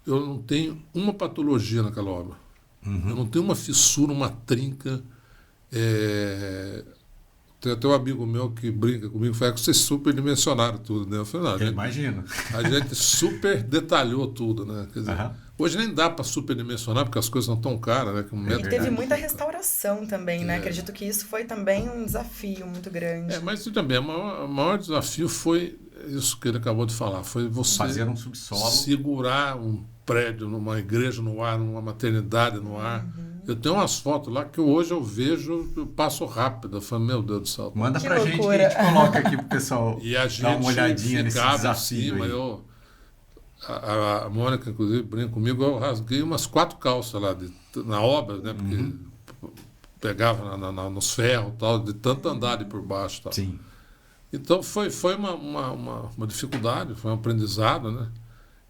Eu não tenho uma patologia naquela obra. Eu não tenho uma fissura, uma trinca. Tem até um amigo meu que brinca comigo, fala que vocês superdimensionaram tudo, né? Eu falei, não, eu imagino. A gente super detalhou tudo, né? Quer dizer, hoje nem dá para superdimensionar, porque as coisas não tão caras, né? E teve muita restauração também, né? Acredito que isso foi também um desafio muito grande. Mas também, o maior desafio foi isso que ele acabou de falar, foi você fazer um subsolo, segurar um prédio, numa igreja no ar, numa maternidade no ar. Eu tenho umas fotos lá que hoje eu vejo, eu passo rápido. Eu falo, meu Deus do céu. Manda pra gente que a gente coloca aqui pro pessoal e a gente dar uma olhadinha nesse desafio em cima. A Mônica, inclusive, brinca comigo, eu rasguei umas 4 calças lá na obra, né? Porque pegava nos ferros e tal, de tanto andar ali por baixo. Tal. Sim. Então foi uma dificuldade, foi um aprendizado, né?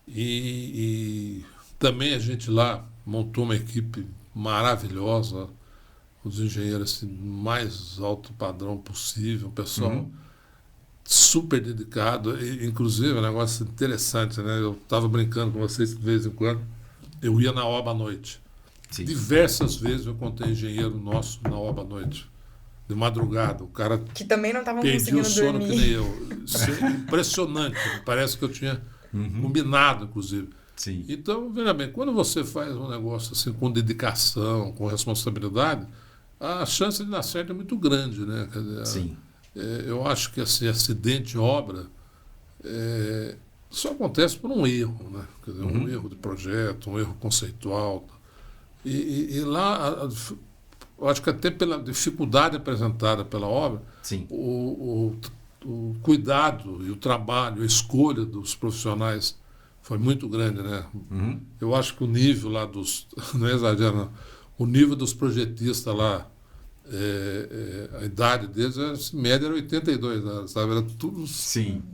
E também a gente lá montou uma equipe maravilhosa, os engenheiros assim, mais alto padrão possível, um pessoal super dedicado, e, inclusive um negócio interessante, né? Eu estava brincando com vocês de vez em quando, eu ia na obra à noite. Sim. Diversas vezes eu encontrei engenheiro nosso na obra à noite. De madrugada, o cara que também não estavam perdia o sono dormir. Que nem eu. Isso é impressionante, parece que eu tinha combinado, inclusive. Sim. Então, veja bem, quando você faz um negócio assim com dedicação, com responsabilidade, a chance de dar certo é muito grande, né? Quer dizer, sim. Eu acho que assim, acidente de obra só acontece por um erro, né? Quer dizer, um erro de projeto, um erro conceitual. E lá, eu acho que até pela dificuldade apresentada pela obra, sim. O cuidado e o trabalho, a escolha dos profissionais foi muito grande, né? Eu acho que o nível lá não é exagero, não, o nível dos projetistas lá, a idade deles, a média era 82 anos, sabe? Era tudo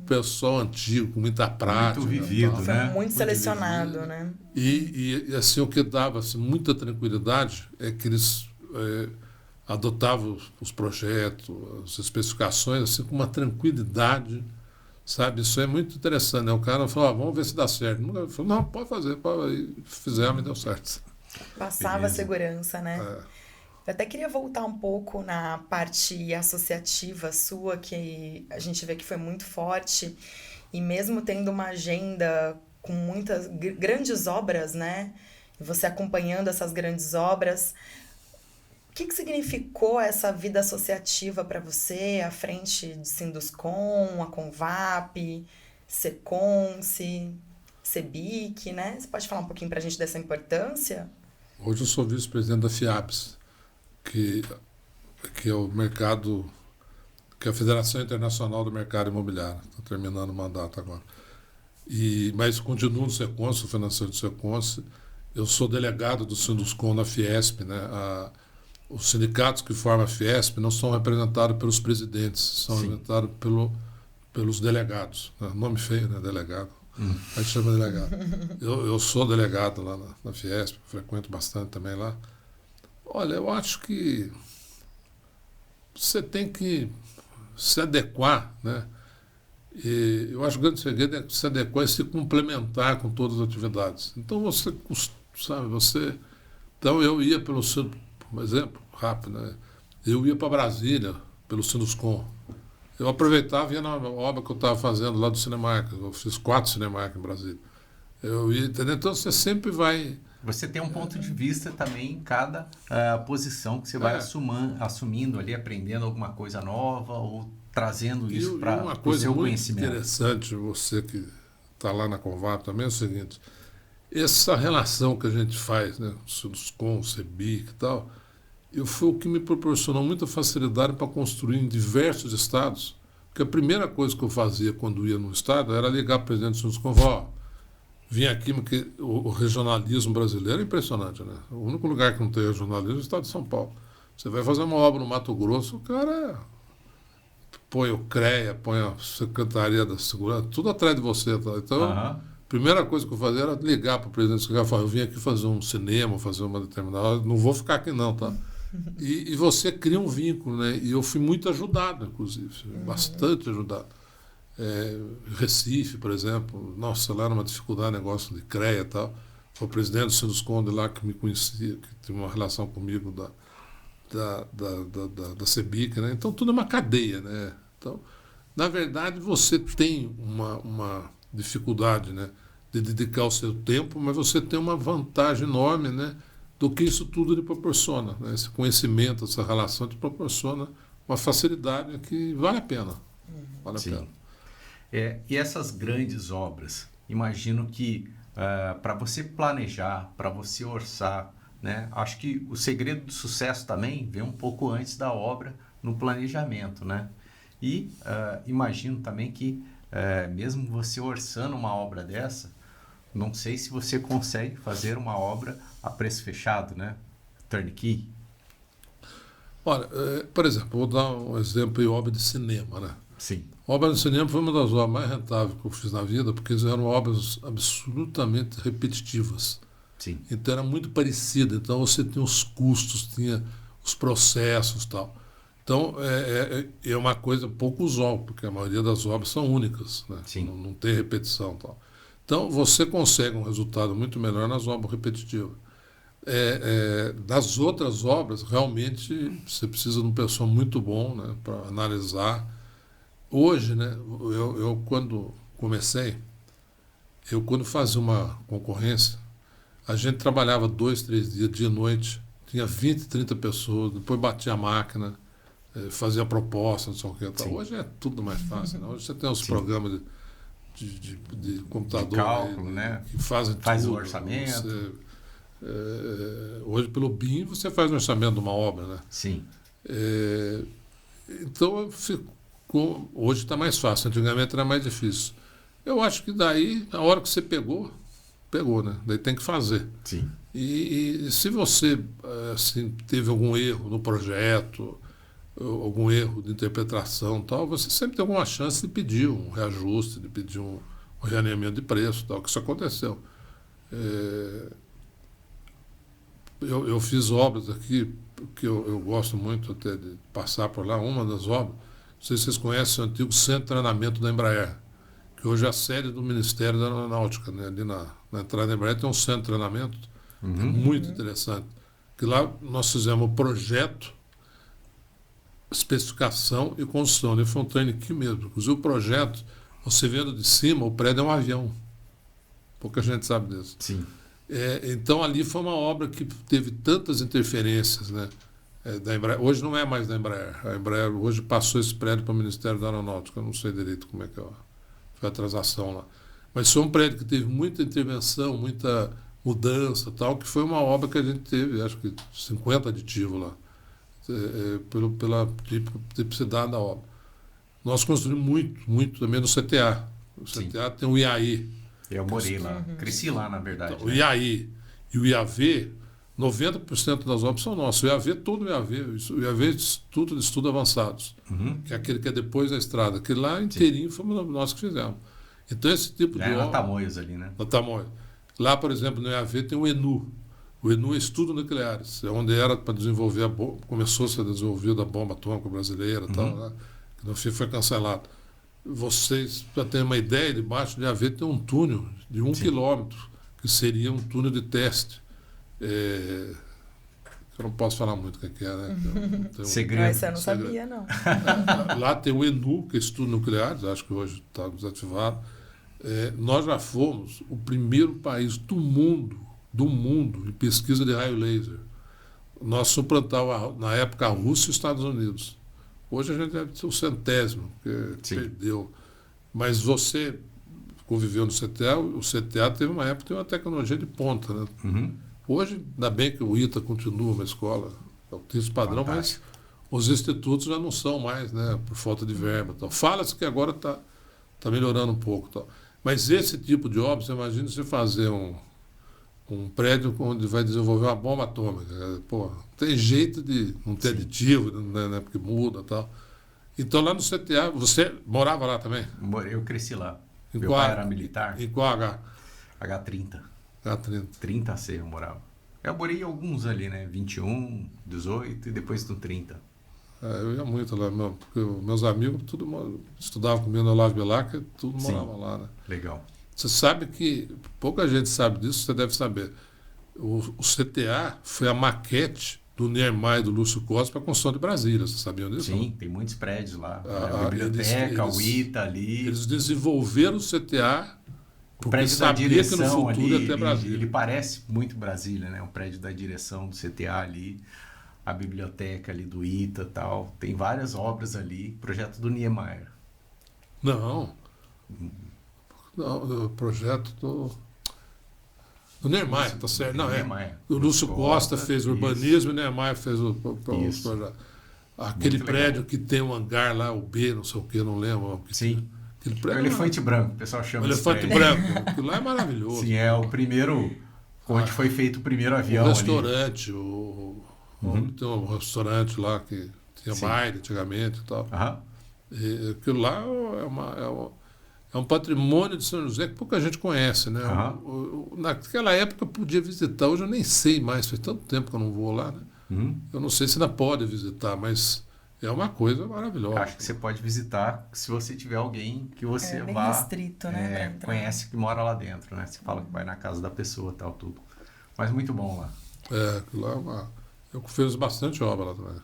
pessoal antigo, com muita prática. Muito vivido, foi né? Muito selecionado, né? E assim, o que dava assim, muita tranquilidade é que eles adotavam os projetos, as especificações, assim, com uma tranquilidade, sabe? Isso é muito interessante, né? O cara falou, vamos ver se dá certo. Nunca falou, não, pode fazer, pode. Fizemos e deu certo. Passava a segurança, né? Eu até queria voltar um pouco na parte associativa sua, que a gente vê que foi muito forte, e mesmo tendo uma agenda com muitas grandes obras, né? E você acompanhando essas grandes obras, o que significou essa vida associativa para você, à frente de Sinduscon, a Convap, Seconce, Sebic, né? Você pode falar um pouquinho para a gente dessa importância? Hoje eu sou vice-presidente da FIAPS, que é o mercado, que é a Federação Internacional do Mercado Imobiliário. Estou terminando o mandato agora. Mas continuo no Seconce, sou financeiro do Seconce. Eu sou delegado do Sinduscon na Fiesp, né? os sindicatos que formam a Fiesp não são representados pelos presidentes, são representados pelos delegados. Né? Nome feio, né? Delegado. Aí chama delegado. Eu sou delegado lá na Fiesp, frequento bastante também lá. Olha, eu acho que você tem que se adequar, né? E eu acho que o grande segredo é se adequar e se complementar com todas as atividades. Então então eu ia pelo por exemplo, rápido, né? Eu ia para Brasília pelo Sinuscom. Eu aproveitava e ia na obra que eu estava fazendo lá do Cinemark. Eu fiz 4 Cinemark em Brasília. Eu ia, entendeu? Então você sempre vai... Você tem um ponto de vista também em cada posição que você vai assumindo ali, aprendendo alguma coisa nova ou trazendo isso para o seu conhecimento. Uma coisa muito interessante, você que está lá na Convap também, é o seguinte: essa relação que a gente faz, né, com o CEBIC e tal, foi o que me proporcionou muita facilidade para construir em diversos estados, porque a primeira coisa que eu fazia quando ia num estado era ligar para o presidente do Sinuscom, vim aqui, porque o regionalismo brasileiro é impressionante, né? O único lugar que não tem regionalismo é o estado de São Paulo. Você vai fazer uma obra no Mato Grosso, o cara põe o CREA, põe a Secretaria da Segurança, tudo atrás de você. Tá? Então, a primeira coisa que eu fazia era ligar para o presidente e falar: eu vim aqui fazer um cinema, fazer uma determinada... Não vou ficar aqui não, tá? E você cria um vínculo, né? E eu fui muito ajudado, inclusive, bastante ajudado. Recife, por exemplo, nossa, lá era uma dificuldade, negócio de CREA e tal. Foi o presidente do Sinuscom lá que me conhecia, que tinha uma relação comigo da CEBIC, né? Então tudo é uma cadeia, né? Então, na verdade, você tem uma dificuldade, né, de dedicar o seu tempo, mas você tem uma vantagem enorme, né, do que isso tudo lhe proporciona, né? Esse conhecimento, essa relação te proporciona uma facilidade que vale a pena. Vale a pena. E essas grandes obras, imagino que para você planejar, para você orçar, né, acho que o segredo do sucesso também vem um pouco antes da obra no planejamento, né? E imagino também que mesmo você orçando uma obra dessa, não sei se você consegue fazer uma obra a preço fechado, né? Turnkey. Olha, por exemplo, vou dar um exemplo de obra de cinema, né? Sim. A obra de cinema foi uma das obras mais rentáveis que eu fiz na vida, porque eram obras absolutamente repetitivas. Sim. Então era muito parecida. Então você tinha os custos, tinha os processos e tal. Então é uma coisa pouco usual, porque a maioria das obras são únicas, né? Sim. Não tem repetição e tal. Então você consegue um resultado muito melhor nas obras repetitivas. Das outras obras, realmente você precisa de uma pessoa muito bom, né, para analisar. Hoje, né, eu quando comecei, quando fazia uma concorrência, a gente trabalhava 2, 3 dias, dia e noite, tinha 20, 30 pessoas, depois batia a máquina, fazia proposta, não sei o que. Tal. Hoje é tudo mais fácil, né? Hoje você tem os programas de computador, de cálculo, né, que faz tudo, o orçamento. Hoje, pelo BIM, você faz o orçamento de uma obra, né? Sim. Então, hoje está mais fácil. Antigamente era mais difícil. Eu acho que daí, a hora que você pegou, né? Daí tem que fazer. Sim. E se você assim, teve algum erro no projeto, algum erro de interpretação, tal, você sempre tem alguma chance de pedir um reajuste, de pedir um realinhamento de preço, tal, que isso aconteceu. Eu fiz obras aqui, que eu gosto muito até de passar por lá. Uma das obras, não sei se vocês conhecem, o antigo Centro de Treinamento da Embraer, que hoje é a sede do Ministério da Aeronáutica, né? Ali na entrada da Embraer tem um centro de treinamento, muito interessante. Que lá nós fizemos o projeto, especificação e construção. Ali foi um turnkey mesmo. Inclusive o projeto, você vendo de cima, o prédio é um avião. Pouca gente sabe disso. Sim. Então ali foi uma obra que teve tantas interferências, né, da Embraer. Hoje não é mais da Embraer. A Embraer hoje passou esse prédio para o Ministério da Aeronáutica. Eu não sei direito como é que foi a transação lá. Mas foi um prédio que teve muita intervenção, muita mudança, tal, que foi uma obra que a gente teve, acho que 50 aditivos lá, pela tipicidade da obra. Nós construímos muito também no CTA. O CTA tem o IAI. Eu morei lá, cresci lá, na verdade. Então, o IAI e o IAV, 90% das obras são nossas. O IAV, todo o IAV, o IAV Instituto de Estudos Avançados, que é aquele que é depois da estrada. Aquele lá inteirinho fomos nós que fizemos. Então, esse tipo de obra... na Tamoios ali, né? Na Tamoios. Lá, por exemplo, no IAV tem o ENU. O ENU é Estudo Nucleares. É onde era para desenvolver a bomba. Começou a ser desenvolvida a bomba atômica brasileira e tal, né? Que no fim foi cancelado. Vocês, para terem uma ideia, debaixo do IAV tem um túnel de 1 quilômetro, que seria um túnel de teste. Eu não posso falar muito o que é, né? Segredo. Isso eu não sabia, não. Lá tem o ENU, que é Estudo Nucleares, acho que hoje está desativado. Nós já fomos o primeiro país do mundo em pesquisa de raio laser. Nós suplantávamos, na época, a Rússia e os Estados Unidos. Hoje a gente deve ser o 100º, porque perdeu. Mas você conviveu no CTA, o CTA teve uma época que teve uma tecnologia de ponta, né? Hoje, ainda bem que o ITA continua uma escola altíssimo padrão, mas os institutos já não são mais, né? Por falta de verba. Tal. Fala-se que agora está melhorando um pouco. Tal. Mas esse tipo de obra, você imagina você fazer um prédio onde vai desenvolver uma bomba atômica. Pô, tem jeito de não ter aditivo, né, porque muda e tal. Então, lá no CTA, você morava lá também? Eu cresci lá. Meu pai era militar. Em qual H? H30. H30. 30C eu morava. Eu morei alguns ali, né? 21, 18 e depois do 30. Eu ia muito lá, porque meus amigos tudo estudavam comigo no Olavo Bilac, tudo morava lá, né? Legal. Você sabe que, pouca gente sabe disso, você deve saber. O CTA foi a maquete do Niemeyer e do Lúcio Costa para a construção de Brasília, vocês sabiam disso? Sim, tem muitos prédios lá. A biblioteca, o ITA ali. Eles desenvolveram o CTA porque prédio sabia da direção que no futuro ali, ia ter Brasília. Ele parece muito Brasília, né? O prédio da direção do CTA ali, a biblioteca ali do ITA e tal. Tem várias obras ali, projeto do Niemeyer. Não, o projeto do Niemeyer, tá certo? Não, o Lúcio Costa fez o urbanismo e o Niemeyer fez o projeto. Aquele prédio que tem um hangar lá, o B, não sei o que, não lembro. Sim. É o elefante branco, o pessoal chama de elefante branco. Aquilo lá é maravilhoso. Sim, é o primeiro, onde foi feito o primeiro avião. O restaurante, tem um restaurante lá que tinha baile antigamente e tal. E aquilo lá é um patrimônio de São José que pouca gente conhece, né? Naquela época eu podia visitar, hoje eu nem sei mais, faz tanto tempo que eu não vou lá, né? Eu não sei se ainda pode visitar, mas é uma coisa maravilhosa. Acho que você pode visitar se você tiver alguém que você bem restrito, né? Conhece que mora lá dentro, né? Você fala que vai na casa da pessoa, tal, tudo. Mas muito bom lá. Lá eu fiz bastante obra lá também.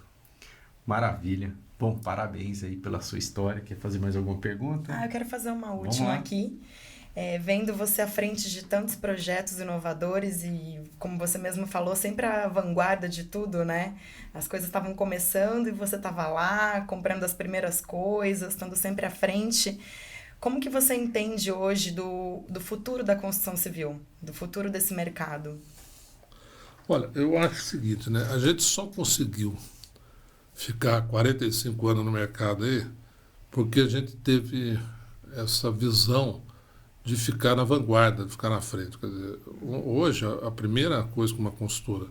Maravilha. Bom, parabéns aí pela sua história. Quer fazer mais alguma pergunta? Eu quero fazer uma última aqui. Vendo você à frente de tantos projetos inovadores e, como você mesmo falou, sempre a vanguarda de tudo, né? As coisas estavam começando e você estava lá, comprando as primeiras coisas, estando sempre à frente. Como que você entende hoje do futuro da construção civil, do futuro desse mercado? Olha, eu acho o seguinte, né? A gente só conseguiu ficar 45 anos no mercado aí porque a gente teve essa visão de ficar na vanguarda, de ficar na frente. Quer dizer, hoje, a primeira coisa que uma consultora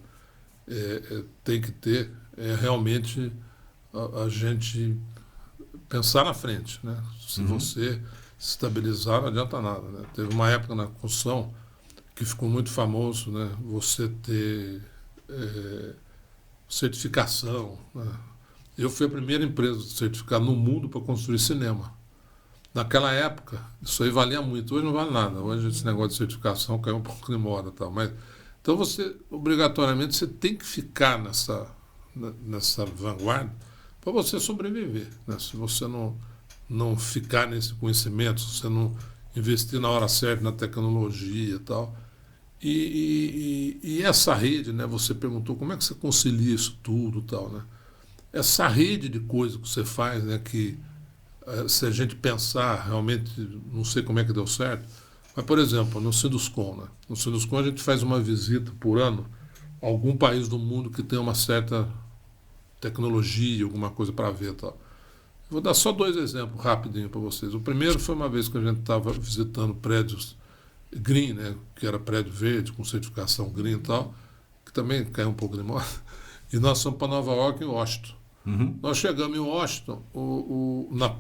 tem que ter é realmente a gente pensar na frente, né? Se você se estabilizar, não adianta nada, né? Teve uma época na construção que ficou muito famoso, né? Você ter certificação, né? Eu fui a primeira empresa certificada no mundo para construir cinema. Naquela época, isso aí valia muito. Hoje não vale nada. Hoje esse negócio de certificação caiu um pouco de moda e tal. Mas, então você, obrigatoriamente, você tem que ficar nessa vanguarda para você sobreviver, né? Se você não ficar nesse conhecimento, se você não investir na hora certa na tecnologia e tal. E essa rede, né? Você perguntou como é que você concilia isso tudo e tal, né? Essa rede de coisas que você faz, né? Que se a gente pensar, realmente, não sei como é que deu certo, mas, por exemplo, no Sinduscon, né? No Sinduscon a gente faz uma visita por ano a algum país do mundo que tem uma certa tecnologia, alguma coisa para ver e tal. Vou dar só 2 exemplos rapidinho para vocês. O primeiro foi uma vez que a gente estava visitando prédios green, né? Que era prédio verde, com certificação green e tal, que também caiu um pouco de moda, e nós fomos para Nova York e Washington. Nós chegamos em Washington,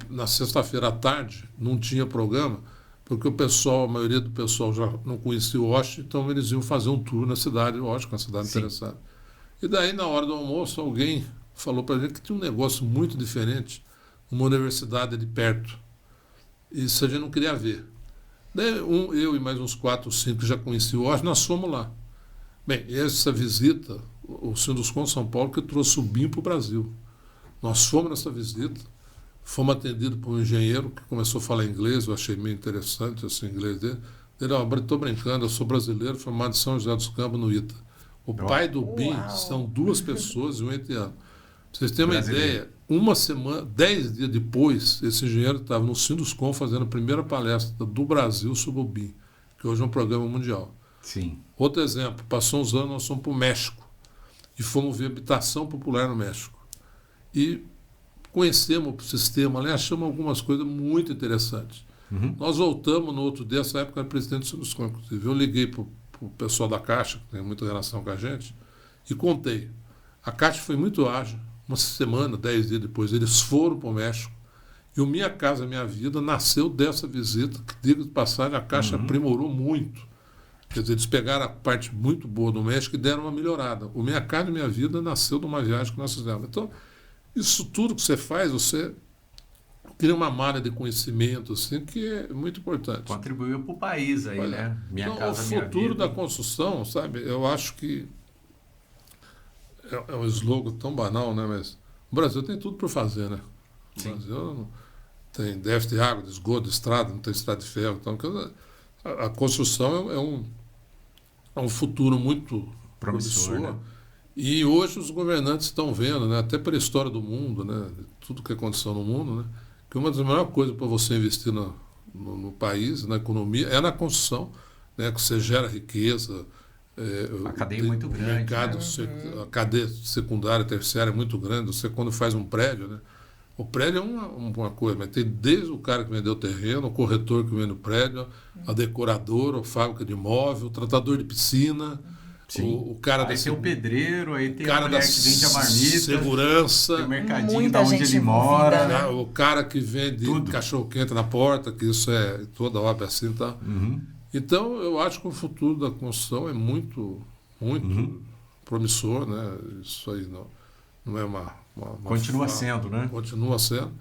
na sexta-feira à tarde, não tinha programa, porque a maioria do pessoal já não conhecia o Washington, então eles iam fazer um tour na cidade de Washington, uma cidade interessante. E daí, na hora do almoço, alguém falou para a gente que tinha um negócio muito diferente, uma universidade ali perto. Isso a gente não queria ver. Daí, eu e mais uns 4 ou 5 que já conheciam o Washington, nós fomos lá. Bem, essa visita, o Sinduscon São Paulo que trouxe o BIM para o Brasil. Nós fomos nessa visita, fomos atendidos por um engenheiro que começou a falar inglês, eu achei meio interessante esse inglês dele. Ele, estou brincando, eu sou brasileiro, formado em São José dos Campos, no ITA. O pai do BIM são 2 pessoas e um haitiano. Pra vocês terem uma ideia, uma semana, 10 dias depois, esse engenheiro estava no Sinduscon fazendo a primeira palestra do Brasil sobre o BIM, que hoje é um programa mundial. Sim. Outro exemplo, passou uns anos, nós fomos para o México e fomos ver habitação popular no México. E conhecemos o sistema ali, achamos algumas coisas muito interessantes. Nós voltamos no outro dia, essa época era presidente do Sinduscon, inclusive. Eu liguei para o pessoal da Caixa, que tem muita relação com a gente, e contei. A Caixa foi muito ágil, uma semana, 10 dias depois, eles foram para o México, e o Minha Casa Minha Vida nasceu dessa visita, que, diga de passagem, a Caixa aprimorou muito. Quer dizer, eles pegaram a parte muito boa do México e deram uma melhorada. O Minha Casa Minha Vida nasceu de uma viagem que nós fizemos. Então, isso tudo que você faz, você cria uma malha de conhecimento, assim, que é muito importante. Contribuiu para o país aí, né? Minha então, Casa Minha Vida. O futuro da construção, sabe, eu acho que é um slogan tão banal, né? Mas o Brasil tem tudo para fazer, né? O Brasil não tem déficit de água, de esgoto, de estrada, não tem estrada de ferro. Então, a construção é um futuro muito promissor. Né? E hoje os governantes estão vendo, né, até pela história do mundo, né, tudo que aconteceu no mundo, né, que uma das melhores coisas para você investir no país, na economia, é na construção, né, que você gera riqueza. A cadeia é muito grande. Mercado, a cadeia secundária, terciária é muito grande. Você, quando faz um prédio, né, o prédio é uma coisa, mas tem desde o cara que vendeu o terreno, o corretor que vende o prédio, a decoradora, a fábrica de imóvel, o tratador de piscina, o cara aí tem o pedreiro, aí tem o cara a mulher que vende a marmita, segurança, tem o mercadinho da onde ele mora, né? O cara que vende cachorro-quente na porta, que isso é toda obra assim, tá? Então, eu acho que o futuro da construção é muito, muito promissor, né? Isso aí não é uma continua sendo, né? Continua sendo.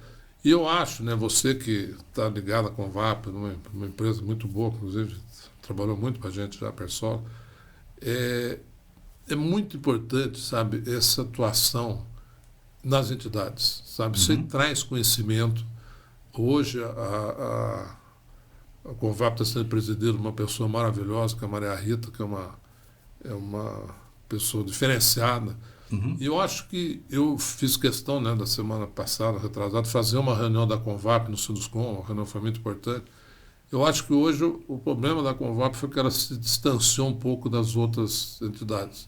E eu acho, né, você que está ligado à Convap, uma empresa muito boa, inclusive, trabalhou muito para a gente já, a Persol, é muito importante, sabe, essa atuação nas entidades, sabe? Você traz conhecimento. Hoje, a Convap está sendo presidida por uma pessoa maravilhosa, que é a Maria Rita, que é uma pessoa diferenciada. E eu acho que eu fiz questão, né, da semana passada, retrasada, fazer uma reunião da Convap no Sinduscon, uma reunião foi muito importante. Eu acho que hoje o problema da Convap foi que ela se distanciou um pouco das outras entidades.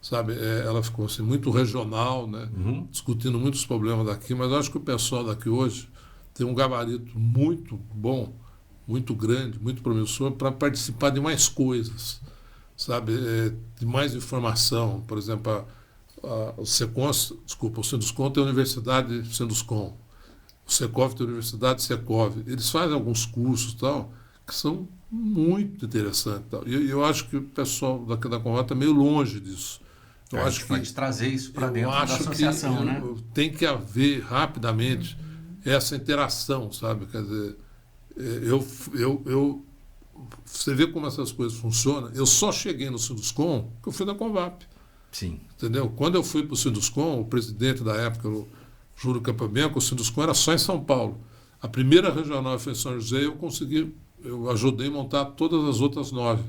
Sabe? Ela ficou assim, muito regional, né, discutindo muitos problemas daqui, mas eu acho que o pessoal daqui hoje tem um gabarito muito bom, muito grande, muito promissor para participar de mais coisas, sabe? De mais informação. Por exemplo, o Sinduscon tem a Universidade Sinduscon, o Secov tem a Universidade Secov. Eles fazem alguns cursos tal, que são muito interessantes. Tal. E eu acho que o pessoal daqui da Convap está meio longe disso. Eu acho que pode trazer isso para dentro da associação, né? Tem que haver rapidamente essa interação, sabe? Quer dizer, você vê como essas coisas funcionam. Eu só cheguei no Sinduscon porque eu fui da Convap. Sim. Entendeu? Quando eu fui para o Sinduscon, o presidente da época, o Júlio Campamento, o Sinduscon era só em São Paulo. A primeira regional foi em São José e eu ajudei a montar todas as outras 9.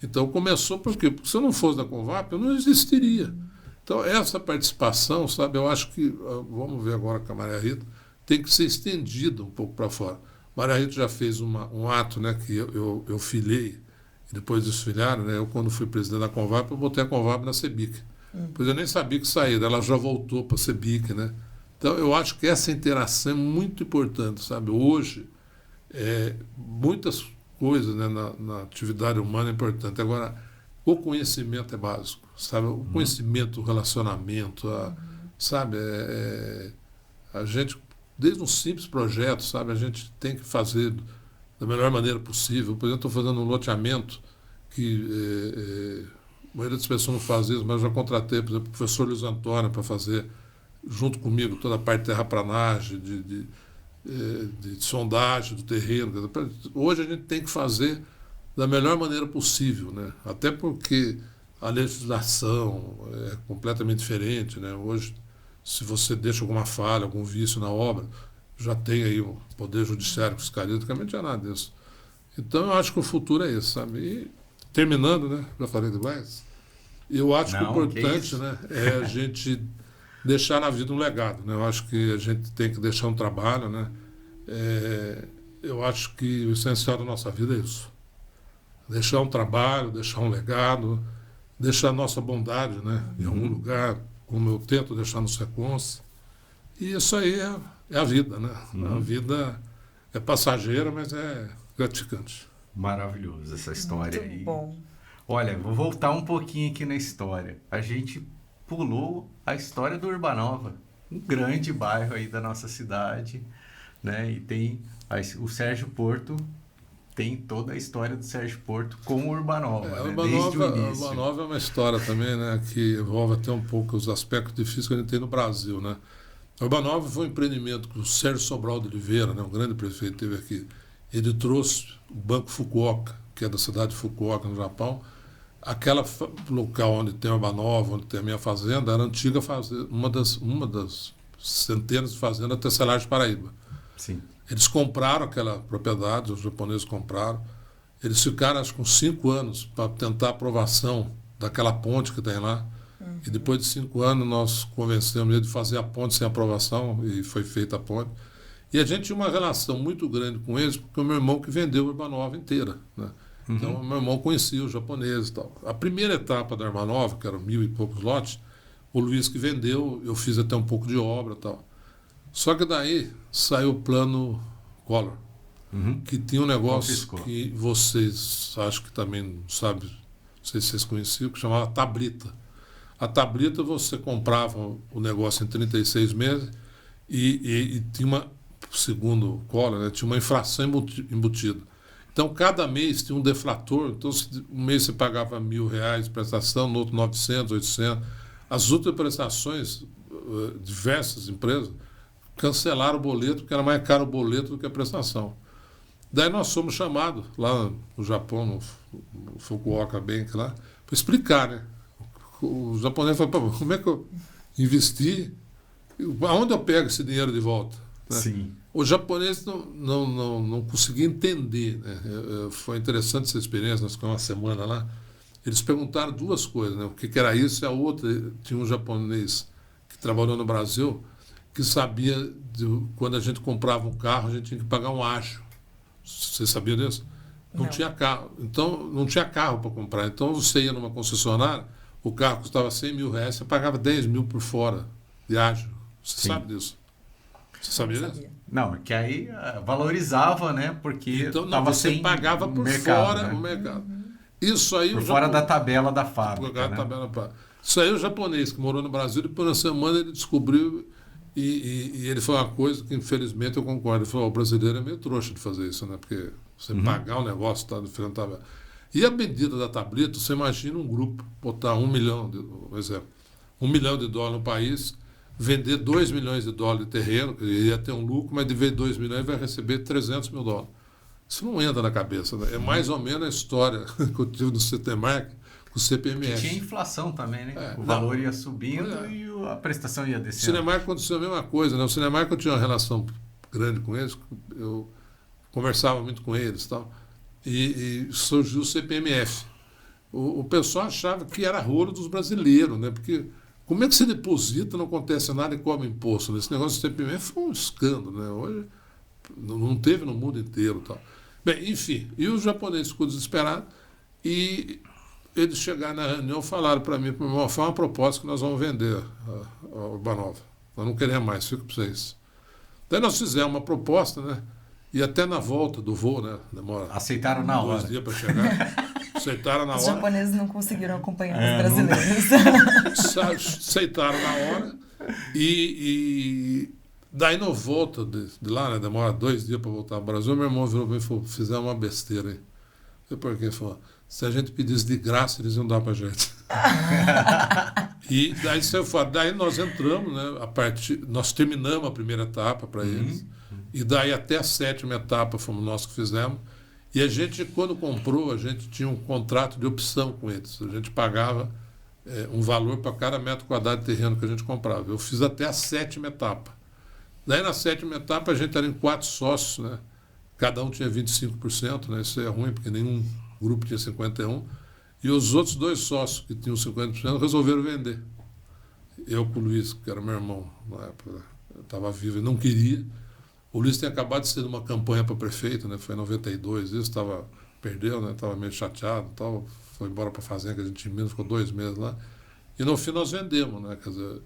Então começou por quê? Porque se eu não fosse da Convap, eu não existiria. Então essa participação, sabe, eu acho que, vamos ver agora com a Maria Rita, tem que ser estendida um pouco para fora. Maria Rita já fez um ato, né, que eu filhei, e depois desfilharam, né, eu quando fui presidente da Convap, eu botei a Convap na CEBIC. Pois eu nem sabia que saía, ela já voltou para a CEBIC, né? Então eu acho que essa interação é muito importante, sabe? Hoje, muitas coisas, né, na atividade humana é importante. Agora, o conhecimento é básico, sabe? O conhecimento, o relacionamento, sabe? A gente, desde um simples projeto, sabe? A gente tem que fazer da melhor maneira possível. Por exemplo, estou fazendo um loteamento que a maioria das pessoas não faz isso, mas eu já contratei, por exemplo, o professor Luiz Antônio para fazer, junto comigo, toda a parte de terraplanagem, de sondagem do terreno. Hoje a gente tem que fazer da melhor maneira possível, né? Até porque a legislação é completamente diferente, né? Hoje, se você deixa alguma falha, algum vício na obra, já tem aí o Poder Judiciário que fiscaliza, antigamente não tinha nada disso. Então eu acho que o futuro é esse, sabe? E, terminando, né? Já falei demais. Eu acho que o importante, né, é a gente deixar na vida um legado, né? Eu acho que a gente tem que deixar um trabalho, né? Eu acho que o essencial da nossa vida é isso. Deixar um trabalho, deixar um legado, deixar a nossa bondade, né, em algum lugar, como eu tento deixar no Seconce. E isso aí é a vida, né? A vida é passageira, mas é gratificante. Maravilhoso essa história muito aí. Bom. Olha, vou voltar um pouquinho aqui na história. A gente pulou a história do Urbanova, um grande bairro aí da nossa cidade, né? E tem o Sérgio Porto, tem toda a história do Sérgio Porto com o Urbanova, né? Desde o início. O Urbanova é uma história também, né, que envolve até um pouco os aspectos difíceis que a gente tem no Brasil, né? O Urbanova foi um empreendimento que o Sérgio Sobral de Oliveira, né, um grande prefeito, teve aqui. Ele trouxe o Banco Fukuoka, que é da cidade de Fukuoka, no Japão. Aquela local onde tem a Urbanova, onde tem a minha fazenda, era a antiga fazenda, uma das centenas de fazendas da Tecelagem Paraíba. Sim. Eles compraram aquela propriedade, os japoneses compraram. Eles ficaram, acho que, uns 5 anos para tentar a aprovação daquela ponte que tem lá. E depois de 5 anos nós convencemos ele de fazer a ponte sem aprovação e foi feita a ponte. E a gente tinha uma relação muito grande com eles, porque o meu irmão que vendeu a Urbanova inteira, né? Então, o meu irmão conhecia os japoneses e tal. A primeira etapa da Urbanova, que eram 1.000 e poucos lotes, o Luiz que vendeu, eu fiz até um pouco de obra e tal. Só que daí saiu o plano Collor, que tinha um negócio que vocês, acho que também não sabem, não sei se vocês conheciam, que chamava tablita. A tablita você comprava o negócio em 36 meses e tinha uma, segundo o Collor, né, tinha uma inflação embutida. Então, cada mês tinha um deflator. Então, um mês você pagava R$1.000 de prestação, no outro 900, 800. As outras prestações, diversas empresas, cancelaram o boleto, porque era mais caro o boleto do que a prestação. Daí nós fomos chamados, lá no Japão, no Fukuoka Bank, lá, para explicar, né? O japonês falou, como é que eu investi? Aonde eu pego esse dinheiro de volta? Né? Sim. O japonês não conseguia entender, né? Foi interessante essa experiência, nós ficamos uma semana lá. Eles perguntaram 2 coisas, né? O que era isso e a outra. Tinha um japonês que trabalhou no Brasil que sabia, quando a gente comprava um carro, a gente tinha que pagar um ágio. Você sabia disso? Não tinha carro. Então, não tinha carro para comprar. Então, você ia numa concessionária, o carro custava R$100.000, você pagava 10 mil por fora de ágio. Você sabe disso? Você sabia disso? Não, que aí valorizava, né? Porque então, você pagava por mercado, fora né? o mercado. Isso aí por fora da tabela da fábrica. Né? Isso aí o japonês que morou no Brasil, depois na semana ele descobriu e ele falou uma coisa que infelizmente eu concordo. Ele falou, o brasileiro é meio trouxa de fazer isso, né? Porque você pagar o negócio está diferente da tabela. E a medida da tableta, você imagina um grupo botar $1 milhão, por exemplo, $1 milhão no país, vender $2 milhões de terreno, ia ter um lucro, mas de vez 2 milhões vai receber $300 mil. Isso não entra na cabeça, né? É mais ou menos a história que eu tive no Cinemark com o CPMF. Que tinha inflação também, né? O valor ia subindo e a prestação ia descendo. O Cinemark aconteceu a mesma coisa, né? O Cinemark eu tinha uma relação grande com eles, eu conversava muito com eles e tal. E surgiu o CPMF. O pessoal achava que era rolo dos brasileiros, né? Porque como é que você deposita, não acontece nada e cobra imposto? Esse negócio do CPMF foi um escândalo, né? Hoje não teve no mundo inteiro. Tal. Bem, enfim, e os japoneses ficou desesperados e eles chegaram na reunião e falaram para mim, foi uma proposta que nós vamos vender a Urbanova. Nós não queremos mais, fica para vocês. Daí nós fizemos uma proposta, né? E até na volta do voo, né? Demora aceitaram na hora. 2 dias para chegar. Aceitaram na hora. Os japoneses não conseguiram acompanhar os brasileiros. Aceitaram na hora. E daí não volta de lá, né? Demora 2 dias para voltar ao Brasil. Meu irmão virou para mim e falou, fizemos uma besteira aí. Eu por quê? Ele falou, se a gente pedisse de graça, eles iam dar pra gente. E daí saiu fora. Daí nós entramos, né? Nós terminamos a primeira etapa para eles. E daí até a 7ª etapa fomos nós que fizemos. E a gente, quando comprou, a gente tinha um contrato de opção com eles. A gente pagava um valor para cada metro quadrado de terreno que a gente comprava. Eu fiz até a 7ª etapa. Daí na 7ª etapa a gente era em 4 sócios, né? Cada um tinha 25%, né? Isso é ruim, porque nenhum grupo tinha 51%. E os outros 2 sócios, que tinham 50%, resolveram vender. Eu com o Luiz, que era meu irmão, na época, estava vivo e não queria. O Luiz tinha acabado de ser numa campanha para prefeito, né? Foi em 92, isso, perdeu, né? Estava meio chateado, tal, foi embora para a fazenda, que a gente tinha menos, ficou 2 meses lá. E no fim nós vendemos, né? Quer dizer,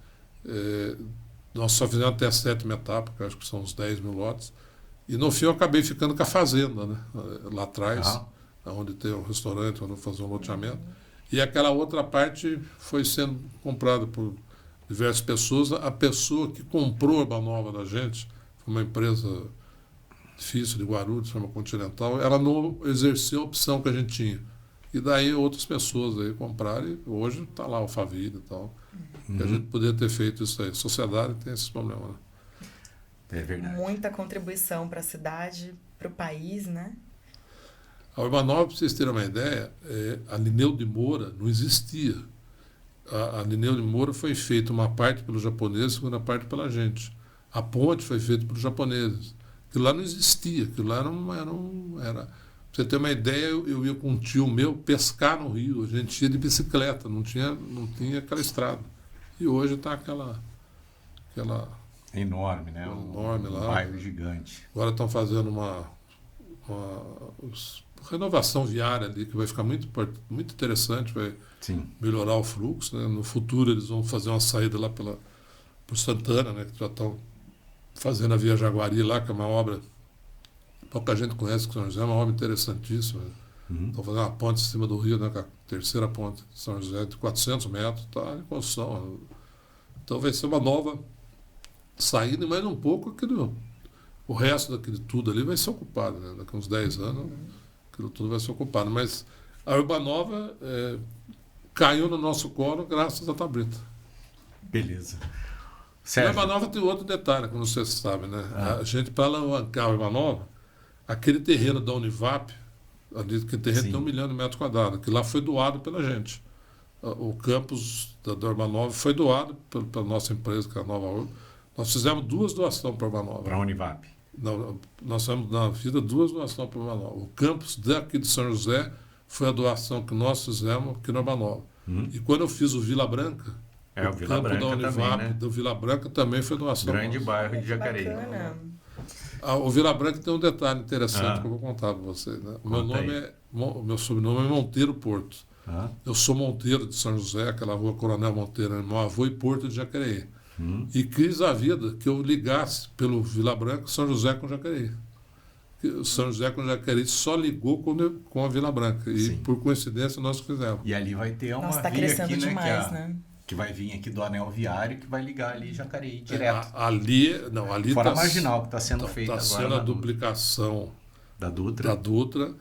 nós só fizemos até a 7ª etapa, que eu acho que são uns 10 mil lotes. E no fim eu acabei ficando com a fazenda, né? Lá atrás, onde tem um restaurante, onde eu fazer um loteamento. E aquela outra parte foi sendo comprada por diversas pessoas. A pessoa que comprou a Urbanova da gente, foi uma empresa difícil de Guarulhos, chama Continental, ela não exerceu a opção que a gente tinha. E daí outras pessoas aí compraram e hoje está lá o Alphaville e tal. Que a gente poderia ter feito isso aí. A sociedade tem esses problemas, né? É verdade. Muita contribuição para a cidade, para o país, né? A Urbanova, para vocês terem uma ideia, a Linneu de Moura não existia. A Linneu de Moura foi feita uma parte pelos japoneses, segunda parte pela gente. A ponte foi feita pelos japoneses. Aquilo lá não existia, aquilo lá era... Pra você ter uma ideia, eu ia com um tio meu pescar no rio, a gente ia de bicicleta, não tinha aquela estrada. E hoje está aquela enorme, né? Enorme lá. Um bairro gigante. Agora estão fazendo uma renovação viária ali, que vai ficar muito interessante, vai melhorar o fluxo, né? No futuro eles vão fazer uma saída lá por Santana, né? Que já estão fazendo a Via Jaguari lá, que é uma obra, pouca gente conhece, que São José é uma obra interessantíssima. Estão fazendo uma ponte em cima do rio, né? A terceira ponte de São José, de 400 metros, está em construção. Então vai ser uma nova saída, mas um pouco o resto daquele tudo ali vai ser ocupado, né? Daqui a uns 10 anos, aquilo tudo vai ser ocupado. Mas a Urbanova caiu no nosso colo graças à Tabrita. Beleza. A Urbanova tem outro detalhe, como você sabe, né? A gente, para alavancar a Urbanova, aquele terreno da Univap, aquele terreno tem 1 milhão de metros quadrados, que lá foi doado pela gente. O campus da Urbanova foi doado pela nossa empresa, que é a Nova Urba. Nós fizemos 2 doações para a Urbanova. Para a Univap. Nós fizemos na vida 2 doações para a Urbanova. O campus daqui de São José foi a doação que nós fizemos aqui na Urbanova. E quando eu fiz o Vila Branca, o Vila Branca da Univap, também, né? do Vila Branca também foi doação. Grande bairro de Jacareí. O Vila Branca tem um detalhe interessante que eu vou contar para vocês. Né? O meu sobrenome é Monteiro Porto. Eu sou Monteiro de São José, aquela rua Coronel Monteiro, meu avô, e Porto de Jacareí. E quis a vida que eu ligasse pelo Vila Branca São José com Jacareí. São José com Jacareí só ligou com a Vila Branca. E por coincidência nós fizemos. E ali vai ter uma tá via aqui, demais, né? Que vai vir aqui do anel viário, que vai ligar ali Jacareí direto. Ali fora a marginal que está sendo feita agora. Está sendo a duplicação da Dutra.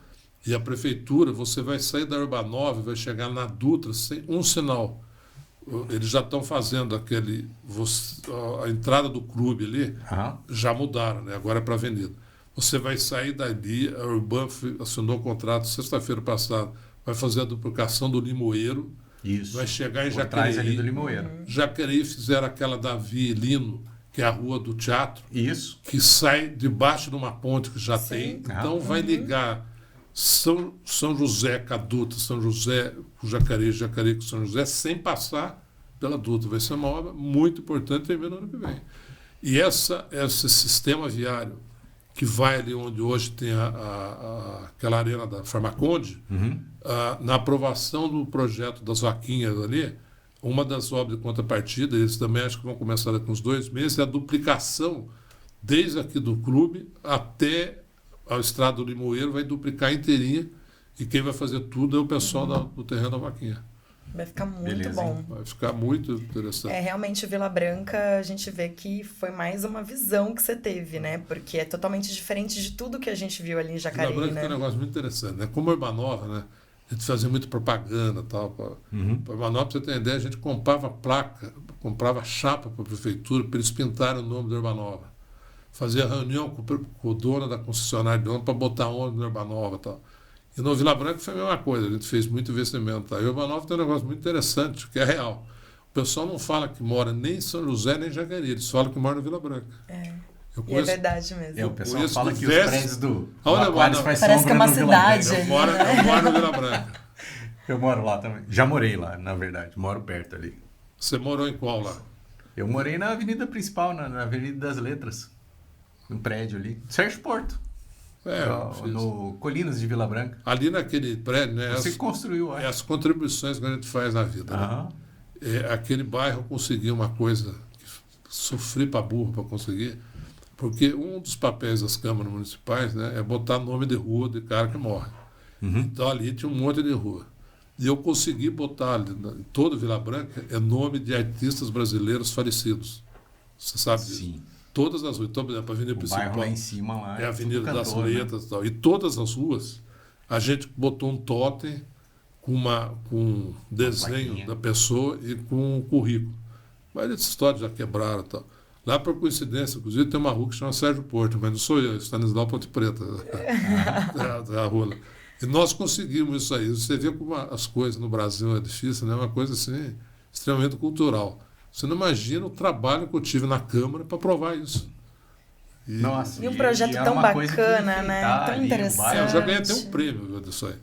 E a prefeitura, você vai sair da Urbanova e vai chegar na Dutra sem um sinal. Eles já estão fazendo a entrada do clube ali, já mudaram, né? Agora é para a avenida. Você vai sair dali, a Urban assinou o contrato sexta-feira passada, vai fazer a duplicação do Limoeiro. Isso. Vai chegar em Por trás ali do Jacareí. Limoeiro. Jacareí fizeram aquela Davi Lino, que é a rua do teatro. Isso. Que sai debaixo de uma ponte que já tem. Então vai ligar São José com a Dutra, São José com Jacareí, Jacareí com São José, sem passar pela Dutra. Vai ser uma obra muito importante, termina no ano que vem. E esse sistema viário que vai ali onde hoje tem aquela arena da Farmaconde, na aprovação do projeto das vaquinhas ali, uma das obras de contrapartida, eles também acho que vão começar daqui uns 2 meses, é a duplicação desde aqui do clube até a estrada do Limoeiro, vai duplicar inteirinha, E quem vai fazer tudo é o pessoal do terreno da Vaquinha. Vai ficar muito Beleza, bom. Vai ficar muito interessante. Realmente, Vila Branca, a gente vê que foi mais uma visão que você teve, né? Porque é totalmente diferente de tudo que a gente viu ali em Jacareí, Vila Branca né? tem um negócio muito interessante, né? Como Urbanova, né? A gente fazia muita propaganda e tal. Para Urbanova, para você ter ideia, a gente comprava placa, comprava chapa para a prefeitura para eles pintarem o nome da Urbanova. Fazia reunião com o dono da concessionária de ônibus para botar ônibus na Urbanova e tal. E no Vila Branca foi a mesma coisa, a gente fez muito investimento. Tá? E o Urbanova tem um negócio muito interessante, que é real. O pessoal não fala que mora nem em São José, nem em Jacareí, eles falam que mora no Vila Branca. E é verdade mesmo. O pessoal fala que os prédios do Aquários faz parece sombra que é uma no Vila cidade. Branca. Eu moro no Vila Branca. Eu moro lá também. Já morei lá, na verdade. Moro perto ali. Você morou em qual lá? Eu morei na avenida principal, na Avenida das Letras. Um prédio ali. Sérgio Porto. No Colinas de Vila Branca. Ali naquele prédio, né? Você construiu, as contribuições que a gente faz na vida. Né? Aquele bairro eu consegui uma coisa que sofri para burro para conseguir, porque um dos papéis das câmaras municipais, né, é botar nome de rua de cara que morre. Então ali tinha um monte de rua. E eu consegui botar ali, em todo Vila Branca, nome de artistas brasileiros falecidos. Você sabe disso? Sim. Todas as ruas, então, por exemplo, a Avenida Principal. Bairro lá em cima lá. É a Avenida das cantor, Letras, né? E tal. E todas as ruas, a gente botou um totem com um desenho da pessoa e com um currículo. Mas essa história já quebraram e tal. Lá, por coincidência, inclusive, tem uma rua que chama Sérgio Porto, mas não sou eu, Stanislau Ponte Preta. É a rua lá. E nós conseguimos isso aí. Você vê como as coisas no Brasil é difícil, né? É uma coisa assim, extremamente cultural. Você não imagina o trabalho que eu tive na Câmara para provar isso. E um projeto tão bacana, né? Tão interessante. Eu já ganhei até um prêmio disso aí.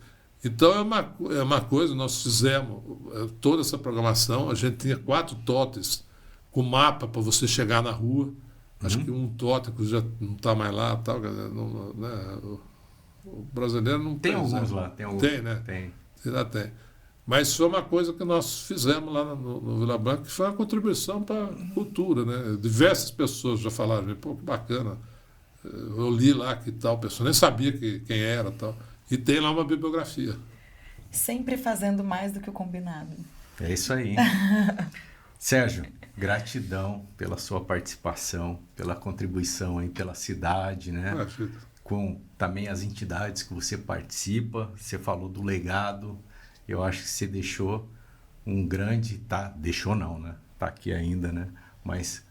Então é uma coisa, nós fizemos toda essa programação, a gente tinha 4 totens com mapa para você chegar na rua. Acho que um totem que já não está mais lá, tal, né? O brasileiro não tem alguns lá, tem alguns. Tem, né? Já tem. Mas foi uma coisa que nós fizemos lá no Vila Branca, que foi uma contribuição para a cultura, né? Diversas pessoas já falaram, pô, que bacana. Eu li lá que tal pessoa, nem sabia quem era tal. E tem lá uma bibliografia. Sempre fazendo mais do que o combinado. É isso aí. Sérgio, gratidão pela sua participação, pela contribuição aí pela cidade, né? Com também as entidades que você participa. Você falou do legado. Eu acho que você deixou um grande... deixou não, né? Tá aqui ainda, né? Mas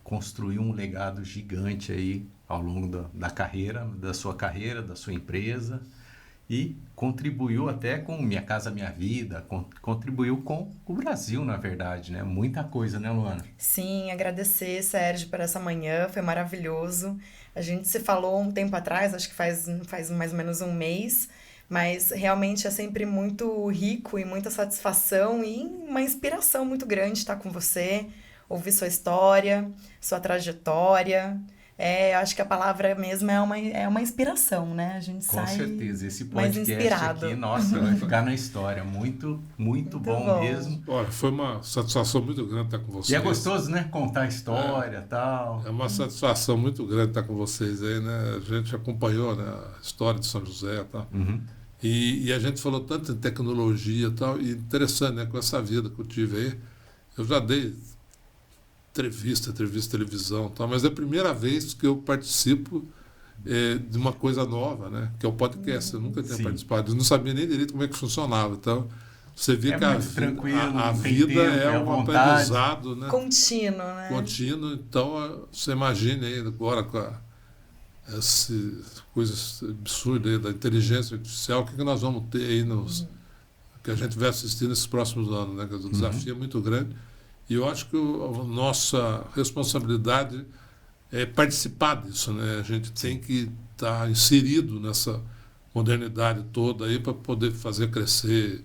construiu um legado gigante aí ao longo da carreira, da sua empresa, e contribuiu até com Minha Casa Minha Vida, contribuiu com o Brasil, na verdade, né? Muita coisa, né, Luana? Sim, agradecer, Sérgio, por essa manhã, foi maravilhoso. A gente se falou um tempo atrás, acho que faz mais ou menos um mês, mas realmente é sempre muito rico e muita satisfação e uma inspiração muito grande estar com você, ouvir sua história, sua trajetória. Acho que a palavra mesmo é uma inspiração, né? A gente com sai certeza. Esse mais podcast inspirado. Aqui, nossa, vai ficar na história. Muito bom mesmo. Olha, foi uma satisfação muito grande estar com vocês. E é gostoso, né? Contar a história e tal. É uma satisfação muito grande estar com vocês aí, né? A gente acompanhou, né, a história de São José e tal. E a gente falou tanto em tecnologia e tal. E interessante, né? Com essa vida que eu tive aí, eu já dei entrevista, televisão e tal, mas é a primeira vez que eu participo de uma coisa nova, né? Que é o podcast. Eu nunca tinha participado, eu não sabia nem direito como é que funcionava. Então, você vê que a vida é um aprendizado, né? Contínuo, né? Contínuo. Então, você imagine aí agora com essas coisas absurdas aí da inteligência artificial, o que nós vamos ter aí que a gente vai assistir nesses próximos anos, né? O desafio é muito grande. E eu acho que a nossa responsabilidade é participar disso, né? A gente tem que estar inserido nessa modernidade toda aí para poder fazer crescer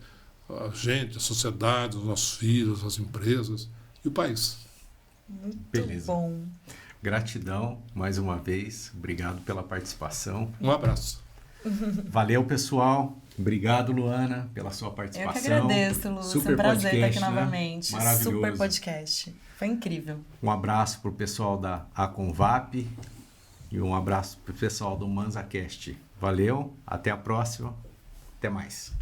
a gente, a sociedade, os nossos filhos, as empresas e o país. Muito bom. Gratidão mais uma vez. Obrigado pela participação. Um abraço. Valeu, pessoal. Obrigado, Luana, pela sua participação. Eu que agradeço, Lúcia. Super um prazer podcast, estar aqui novamente. Maravilhoso. Super podcast. Foi incrível. Um abraço para o pessoal da Aconvap e um abraço para o pessoal do ManzaCast. Valeu, até a próxima. Até mais.